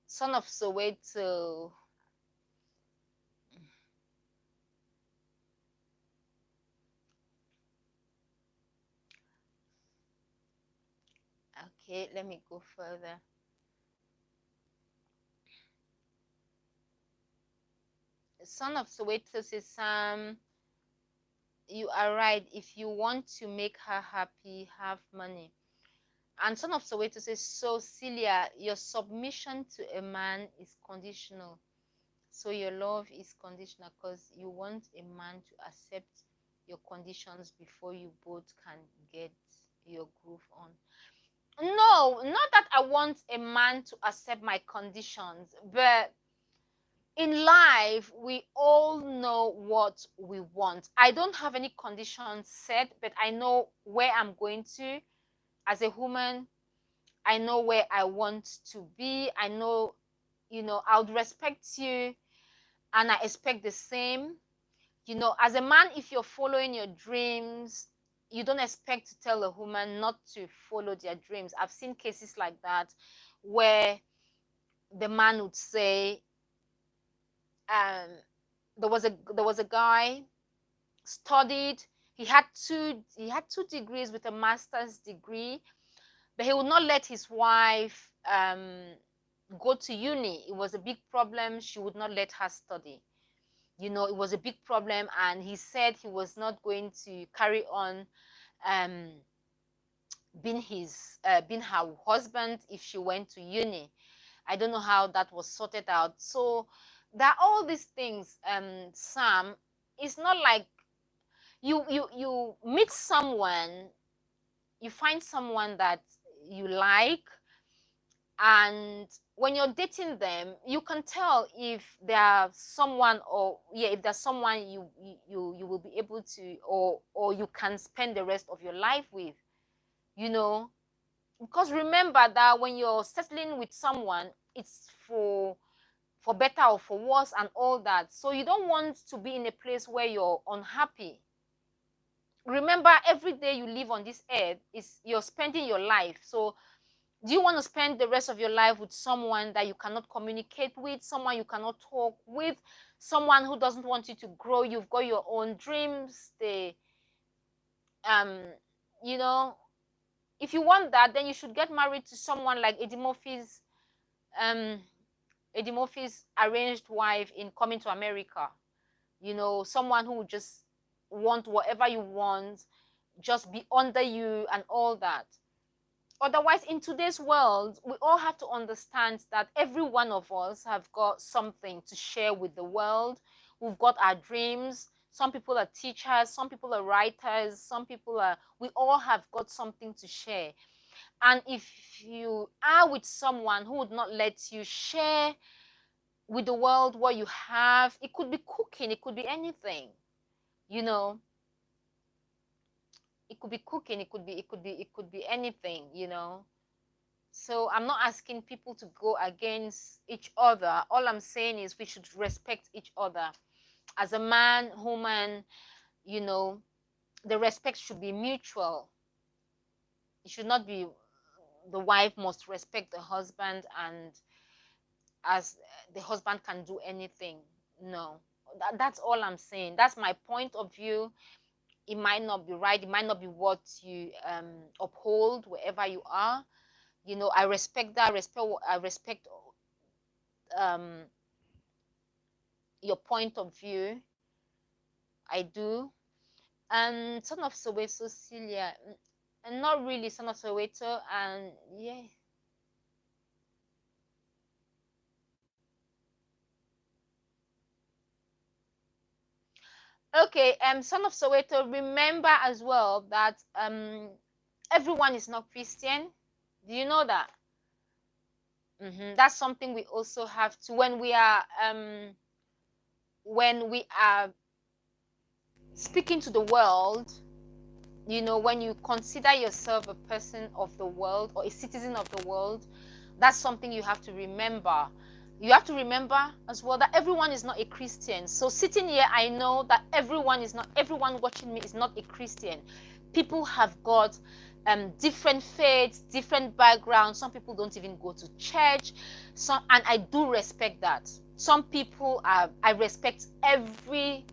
Son of Soweto. Okay, let me go further. Son of Soweto says, Sam, you are right. If you want to make her happy, have money. And Son of Soweto says, so Celia, your submission to a man is conditional. So your love is conditional because you want a man to accept your conditions before you both can get your groove on. No, not that I want a man to accept my conditions, but in life, we all know what we want. I don't have any conditions set, but I know where I'm going to as a woman. I know where I want to be. I know, I would respect you and I expect the same. As a man, if you're following your dreams, you don't expect to tell a woman not to follow their dreams. I've seen cases like that where the man would say, um, there was a guy studied. He had two degrees with a master's degree, but he would not let his wife go to uni. It was a big problem. She would not let her study. It was a big problem, and he said he was not going to carry on um, being her husband if she went to uni. I don't know how that was sorted out. So there are all these things, Sam. It's not like you meet someone, you find someone that you like, and when you're dating them, you can tell if there's someone, or if there's someone you will be able to, or you can spend the rest of your life with, because remember that when you're settling with someone, it's for better or for worse and all that. So you don't want to be in a place where you're unhappy. Remember, every day you live on this earth is you're spending your life. So do you want to spend the rest of your life with someone that you cannot communicate with, someone you cannot talk with, someone who doesn't want you to grow? You've got your own dreams. You know, if you want that, then you should get married to someone like Eddie Murphy's arranged wife in Coming to America. Someone who would just want whatever you want, just be under you and all that. Otherwise, in today's world, we all have to understand that every one of us have got something to share with the world. We've got our dreams. Some people are teachers, some people are writers, we all have got something to share. And if you are with someone who would not let you share with the world what you have, it could be cooking, it could be anything, it could be cooking, it could be anything. So I'm not asking people to go against each other. All I'm saying is we should respect each other. As a man, woman, the respect should be mutual. It should not be the wife must respect the husband, and as the husband can do anything. No, that's all I'm saying. That's my point of view. It might not be right. It might not be what you uphold wherever you are. I respect that. I respect your point of view. I do. And Son of Soweto, Celia, and not really Son of Soweto, and yeah. Okay, Son of Soweto, remember as well that everyone is not Christian. Do you know that? That's something we also have to, when we are speaking to the world, when you consider yourself a person of the world or a citizen of the world, that's something you have to remember. You have to remember as well that everyone is not a Christian. So sitting here, I know that everyone watching me is not a Christian. People have got different faiths, different backgrounds. Some people don't even go to church. And I do respect that. Some people I respect every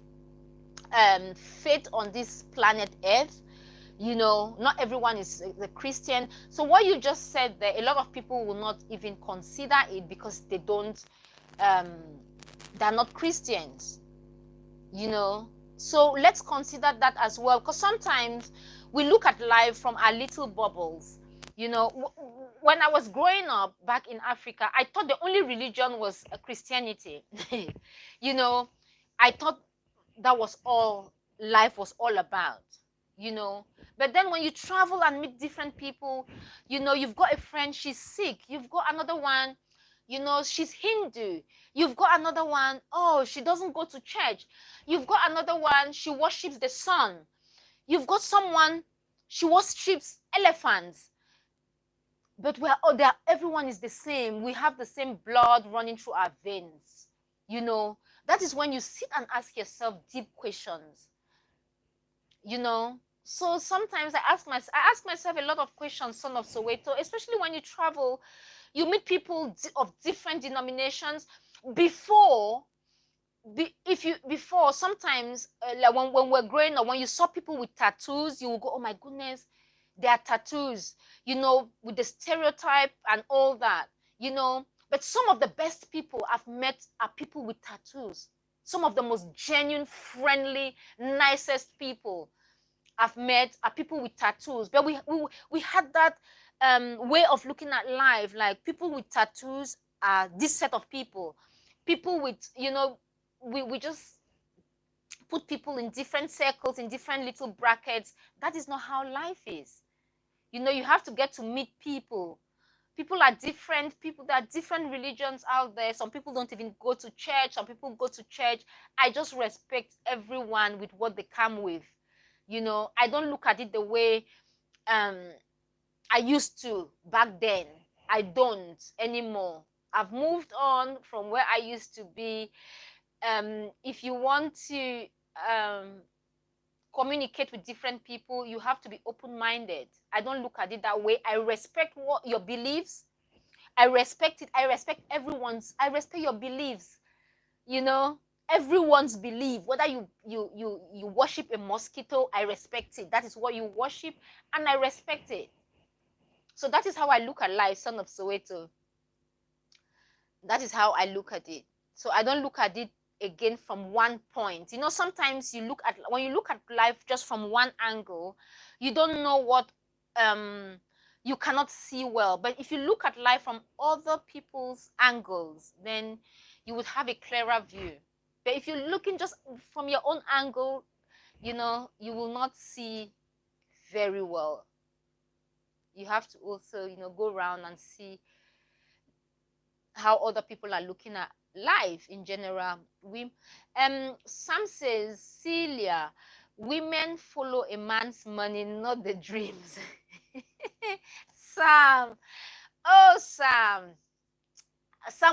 faith on this planet Earth. Not everyone is a Christian. So what you just said there, a lot of people will not even consider it because they're not Christians. So let's consider that as well, because sometimes we look at life from our little bubbles. When I was growing up back in Africa, I thought the only religion was Christianity. I thought that was all life was all about. you know. But then when you travel and meet different people, you know, you've got a friend, she's Sikh, you've got another one, you know, she's Hindu, you've got another one, oh, she doesn't go to church, you've got another one, she worships the sun, you've got someone, she worships elephants. But we're all there, everyone is the same, we have the same blood running through our veins, you know. That is when you sit and ask yourself deep questions, you know. So sometimes I ask myself a lot of questions, son of Soweto, especially when you travel, you meet people of different denominations. Before, before sometimes, like when we're growing up, when you saw people with tattoos, you will go, oh my goodness, they are tattoos, you know, with the stereotype and all that, you know. But some of the best people I've met are people with tattoos. Some of the most genuine, friendly, nicest people I've met are people with tattoos. But we had that way of looking at life, like people with tattoos are this set of people. People with, you know, we just put people in different circles, in different little brackets. That is not how life is. You know, you have to get to meet people. People are different. People, there are different religions out there. Some people don't even go to church. Some people go to church. I just respect everyone with what they come with. You know, I don't look at it the way um I used to back then. I don't anymore. I've moved on from where I used to be. If you want to communicate with different people, you have to be open-minded. I don't look at it that way. I respect what your beliefs. I respect it. I respect everyone's. I respect your beliefs. You know, everyone's belief. Whether you worship a mosquito, I respect it. That is what you worship, and I respect it. So that is how I look at life, son of Soweto. That is how I look at it. So I don't look at it again from one point. You know, sometimes you look at, when you look at life just from one angle, you don't know what you cannot see well. But if you look at life from other people's angles, then you would have a clearer view. But if you're looking just from your own angle, you know, you will not see very well. You have to also, you know, go around and see how other people are looking at life in general. Sam says, Celia, women follow a man's money, not the dreams. Sam, oh Sam,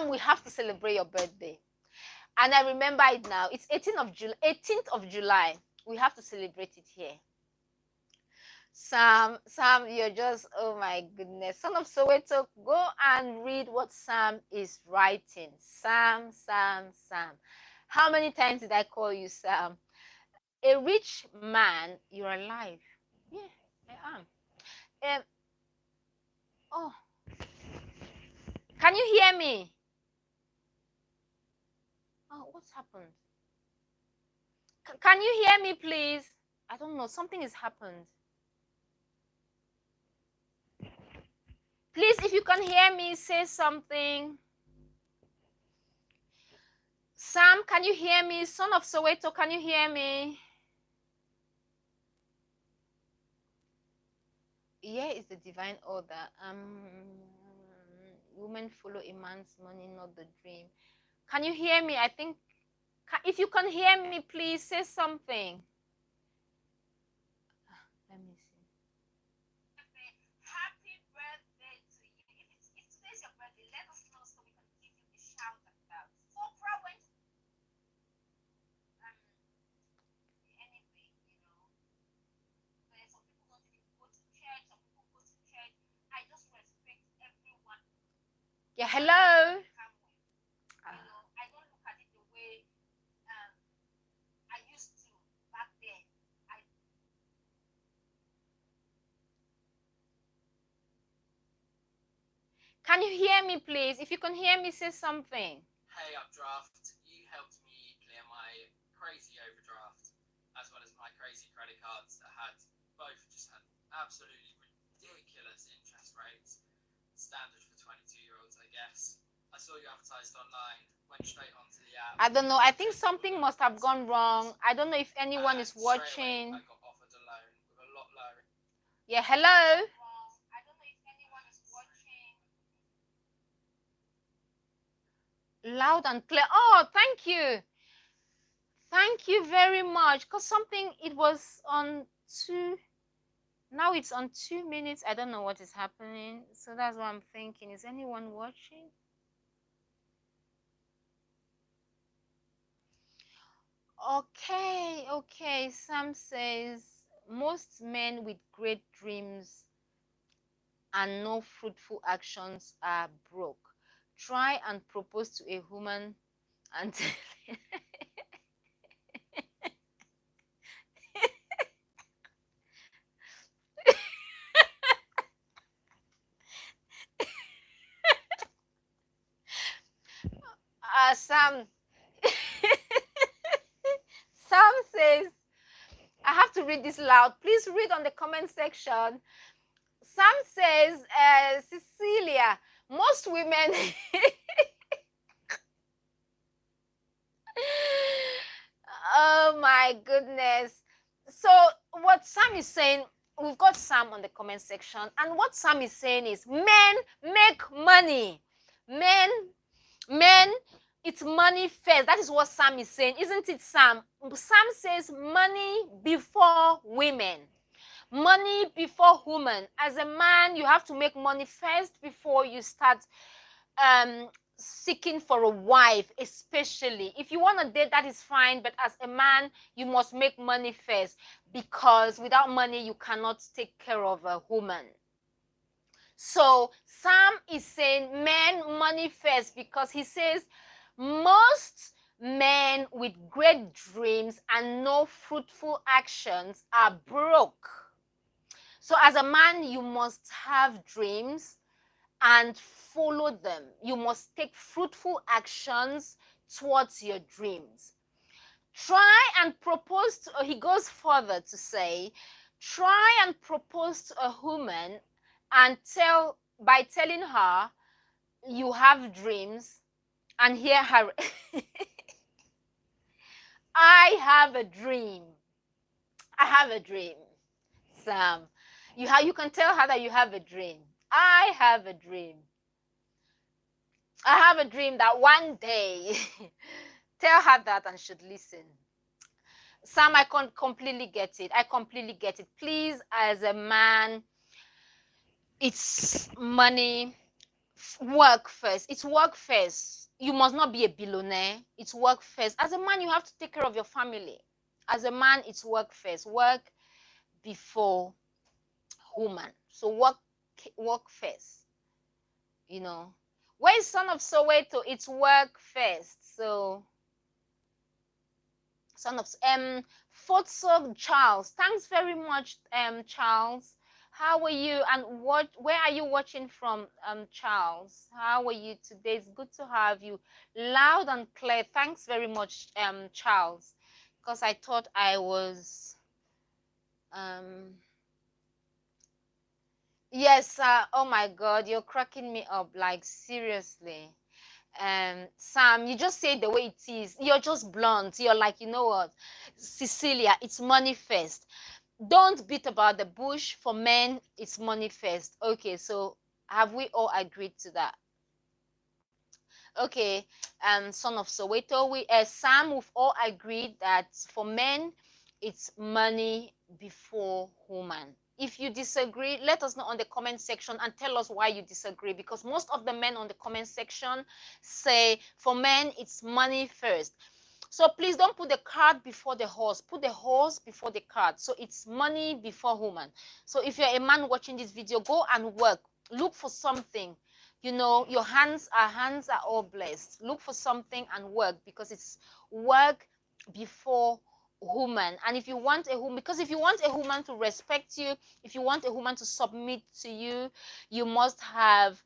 we have to celebrate your birthday. And I remember it now. It's 18th of July. We have to celebrate it here. Sam, you're just, oh my goodness. Son of Soweto, go and read what Sam is writing. Sam. How many times did I call you Sam? A rich man, you're alive. Yeah, I am. Oh, can you hear me? Oh, what's happened? Can you hear me, please? I don't know. Something has happened. Please, if you can hear me, say something. Sam, can you hear me? Son of Soweto, can you hear me? Here is the divine order. Women follow a man's money, not the dream. Can you hear me? I think, if you can hear me, please say something. Let me see. Happy birthday to you. If today's your birthday, let us know so we can give you a shout out. Oprah went. Anyway, you know, where some people don't even go to church, some people go to church. I just respect everyone. Yeah, hello. You know, I don't look at it the way I used to back then. Can you hear me, please? If you can hear me, say something. Hey, Updraft, you helped me clear my crazy overdraft, as well as my crazy credit cards that had absolutely ridiculous interest rates. Standard for 22-year-olds, I guess. I saw you advertised online, went straight onto the app. I don't know. I think something must have gone wrong. I don't know if anyone is watching. I got offered a loan with Yeah, hello. Loud and clear. Oh, thank you. Thank you very much. Because something, it was on 2, now it's on 2 minutes. I don't know what is happening. So that's what I'm thinking. Is anyone watching? Okay, okay. Sam says most men with great dreams and no fruitful actions are broke. Try and propose to a woman and Sam Sam says, I have to read this loud. Please read on the comment section. Sam says, Cecilia, most women oh my goodness. So what Sam is saying, we've got Sam on the comment section, and what Sam is saying is men make money. Men, it's money first. That is what Sam is saying, isn't it, Sam? Sam says money before women. Money before women. As a man, you have to make money first before you start um seeking for a wife. Especially if you want to date, that is fine, but as a man you must make money first, because without money you cannot take care of a woman. So Sam is saying men money first, because he says most men with great dreams and no fruitful actions are broke. So as a man you must have dreams and follow them. You must take fruitful actions towards your dreams. Try and propose to, he goes further to say, try and propose to a woman and by telling her you have dreams, and hear her. I have a dream. I have a dream. Sam, you can tell her that you have a dream. I have a dream. I have a dream that one day, tell her that and should listen. Sam, I can't completely get it. I completely get it. Please, as a man, it's money, work first. It's work first. You must not be a billionaire. It's work first. As a man, you have to take care of your family. As a man, it's work first. Work before woman. So work first. You know. Where is Son of Soweto? It's work first. So Son of Fortsog Charles. Thanks very much, Charles. How are you? And where are you watching from, Charles? How are you today? It's good to have you. Loud and clear. Thanks very much, Charles. Because I thought I was yes, oh my God, you're cracking me up, like seriously. Sam, you just say it the way it is. You're just blunt. You're like, you know what, Cecilia, it's money first. Don't beat about the bush. For men, it's money first. Okay, so have we all agreed to that? Okay, Son of Soweto, Sam, we've all agreed that for men, it's money before woman. If you disagree, let us know on the comment section and tell us why you disagree, because most of the men on the comment section say for men, it's money first. So please don't put the cart before the horse. Put the horse before the cart. So it's money before woman. So if you're a man watching this video, go and work. Look for something. You know, your hands are all blessed. Look for something and work, because it's work before woman. And if you want a woman, because if you want a woman to respect you, if you want a woman to submit to you, you must have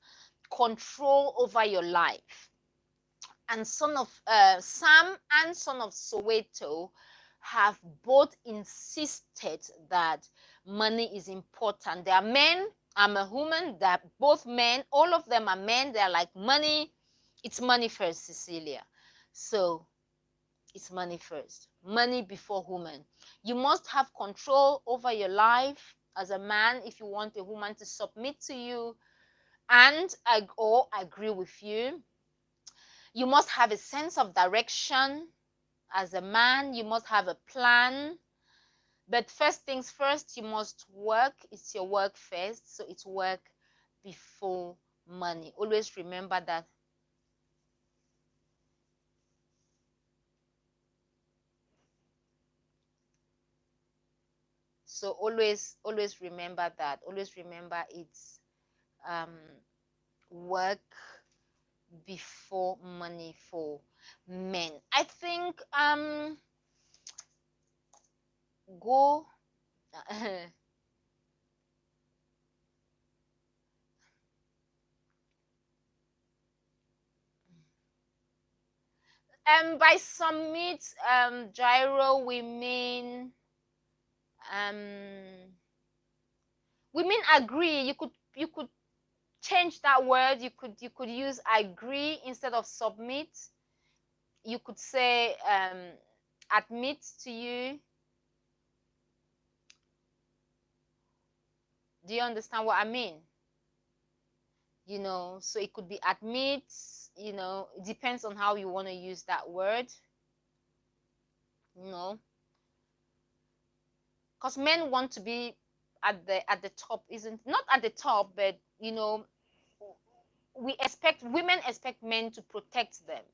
control over your life. And Son of Sam and Son of Soweto have both insisted that money is important. They are men. I'm a woman. That both men. All of them are men. They're like money. It's money first, Cecilia. So it's money first. Money before woman. You must have control over your life As a man, if you want a woman to submit to you and or agree with you, you must have a sense of direction. As a man, you must have a plan. But first things first, you must work. It's your work first. So it's work before money. Always remember that. So always remember that. Always remember it's work before money for men. I think go by submit, gyro, um we mean agree. You could change that word. You could use agree instead of submit. You could say admit to you. Do you understand what I mean? So it could be admit. It depends on how you want to use that word. Because men want to be at the top, isn't not at the top, but women expect men to protect them.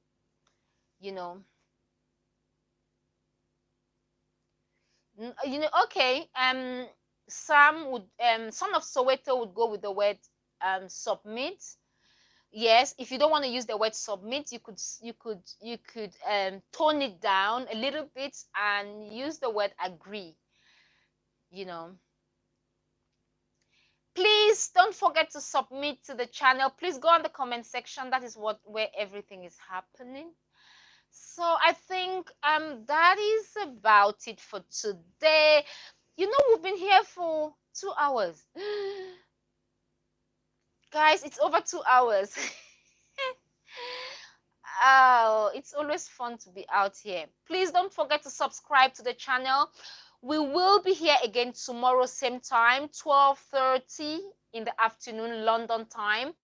Okay. Son of Soweto would go with the word submit. Yes, if you don't want to use the word submit, you could tone it down a little bit and use the word agree. Please don't forget to submit to the channel. Please go on the comment section. That is where everything is happening. So I think that is about it for today. We've been here for 2 hours. Guys, it's over 2 hours. Oh, it's always fun to be out here. Please don't forget to subscribe to the channel. We will be here again tomorrow, same time, 12:30 in the afternoon, London time.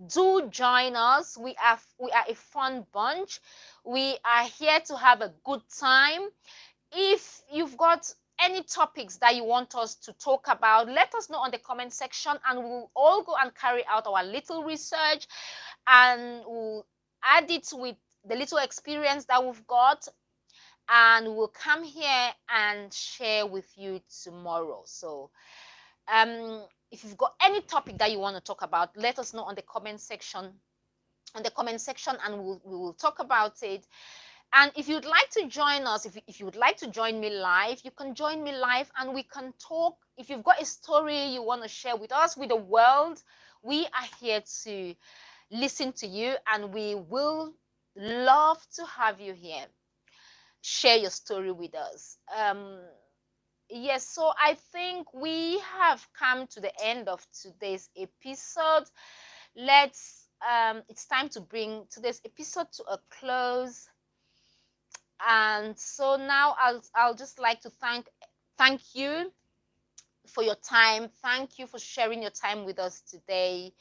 Do join us. We are a fun bunch. We are here to have a good time. If you've got any topics that you want us to talk about, let us know on the comment section, and we'll all go and carry out our little research, and we'll add it with the little experience that we've got, and we'll come here and share with you tomorrow. So if you've got any topic that you want to talk about, let us know on the comment section, and we will talk about it. And if you'd like to join us, if you would like to join me live, you can join me live and we can talk. If you've got a story you want to share with us, with the world, we are here to listen to you, and we will love to have you here. Share your story with us. Yes, so I think we have come to the end of today's episode. It's time to bring today's episode to a close. And so now I'll just like to thank you for your time. Thank you for sharing your time with us today.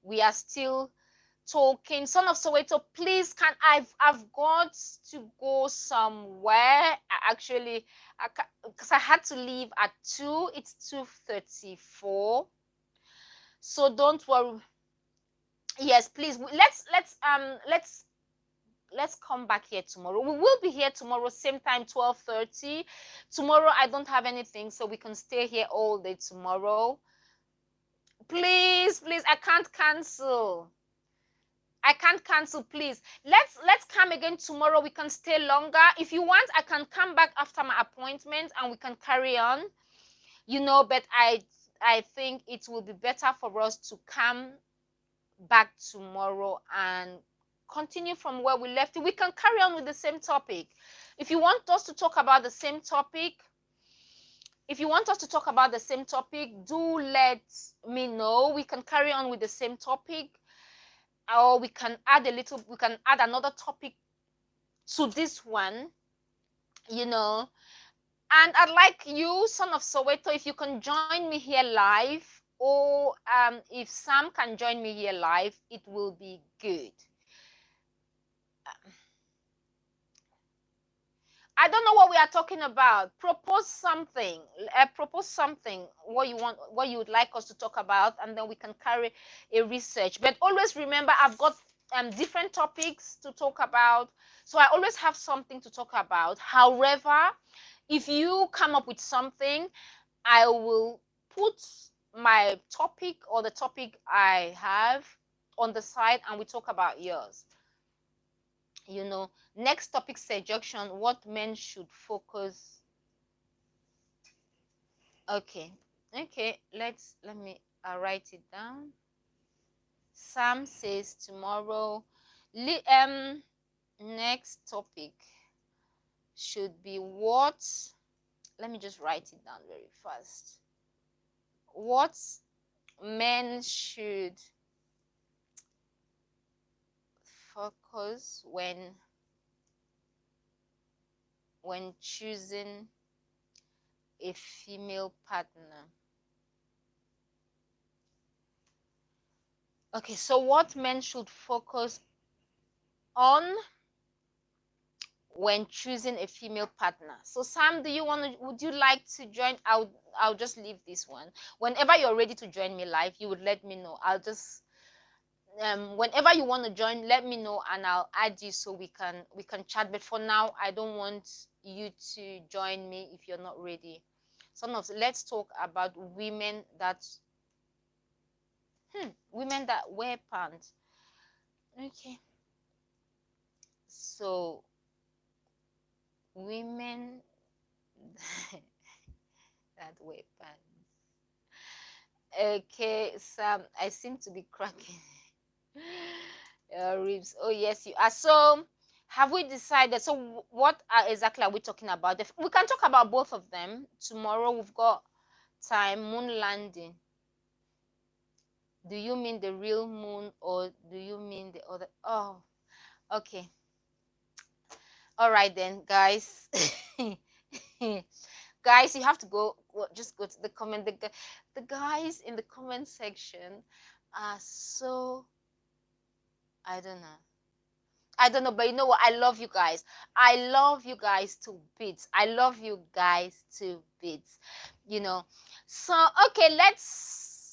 We are still talking. Son of Soweto, please, I've got to go somewhere. Because I had to leave at 2. It's 2:34. So don't worry. Yes, please. Let's come back here tomorrow. We will be here tomorrow, same time, 12:30. Tomorrow I don't have anything, so we can stay here all day tomorrow. Please, I can't cancel. Please. Let's come again tomorrow. We can stay longer. If you want, I can come back after my appointment and we can carry on. But I think it will be better for us to come back tomorrow and continue from where we left it. We can carry on with the same topic. If you want us to talk about the same topic, do let me know. We can carry on with the same topic, or we can add another topic to this one, And I'd like you, son of Soweto, if you can join me here live, or if Sam can join me here live, it will be good. I don't know what we are talking about. Propose something. Propose something. What you want, what you would like us to talk about, and then we can carry a research. But always remember, I've got different topics to talk about, so I always have something to talk about. However, if you come up with something, I will put my topic or the topic I have on the side, and we talk about yours. You know, next topic suggestion: what men should focus. Okay, let me write it down. Sam says tomorrow. Next topic should be what. Let me just write it down very fast. What men should focus when choosing a female partner. Okay, so what men should focus on when choosing a female partner. So Sam, would you like to join? I'll just leave this one. Whenever you're ready to join me live, you would let me know. I'll just whenever you want to join, let me know and I'll add you so we can chat. But for now, I don't want you to join me if you're not ready. Let's talk about women that wear pants. Okay, so women that wear pants. Okay, Sam, I seem to be cracking ribs. Oh yes, you are. So have we decided? So what exactly are we talking about? We can talk about both of them tomorrow. We've got time. Moon landing. Do you mean the real moon or do you mean the other? Oh, okay. All right then, guys. Guys, you have to just go to the comment. The guys in the comment section are so, I don't know, but you know what? I love you guys. I love you guys to bits. I love you guys to bits. You know. So okay, let's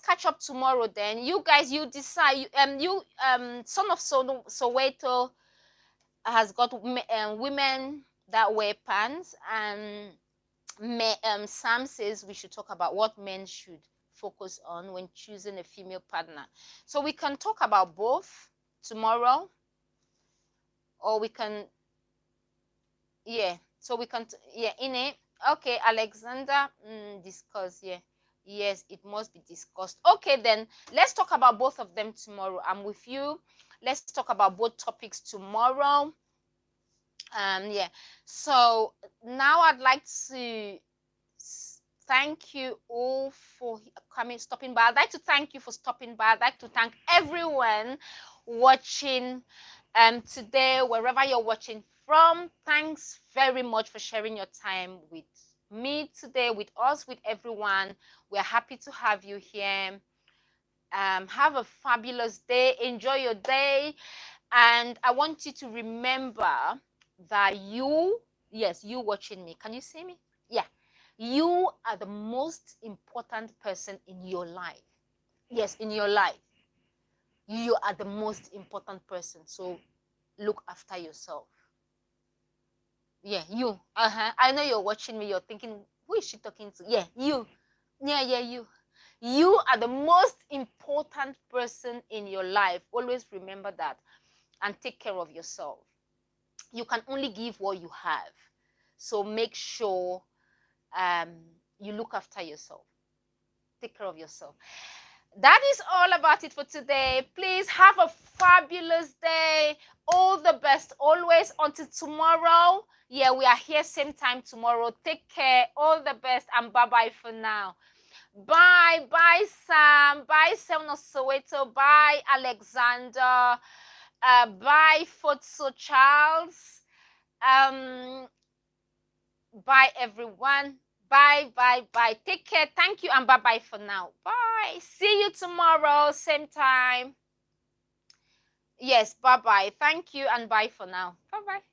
catch up tomorrow then. You guys, you decide. Son of Soweto has got women that wear pants, and Sam says we should talk about what men should focus on when choosing a female partner. So we can talk about both tomorrow, or we can, so we can, in it. Okay, Alexander, discuss, yes, it must be discussed. Okay, then let's talk about both of them tomorrow. I'm with you. Let's talk about both topics tomorrow. So now I'd like to thank you all for stopping by. I'd like to thank you for stopping by. I'd like to thank everyone watching today, wherever you're watching from. Thanks very much for sharing your time with me today, with us, with everyone. We're happy to have you here. Have a fabulous day. Enjoy your day. And I want you to remember that you watching me, can you see me? Yeah, you are the most important person in your life. Yes, in your life, you are the most important person. So look after yourself. You. I know you're watching me. You're thinking, who is she talking to? You. You are the most important person in your life. Always remember that, and take care of yourself. You can only give what you have, so make sure you look after yourself. Take care of yourself. That is all about it for today. Please have a fabulous day. All the best always until tomorrow. We are here same time tomorrow. Take care. All the best, and bye-bye for now. Bye Sam. Bye Sam of Soweto. Bye Alexander. Bye Fotso Charles. Bye, everyone. Bye, bye, bye. Take care. Thank you, and bye bye for now. Bye. See you tomorrow, same time. Yes, bye bye. Thank you, and bye for now. Bye bye.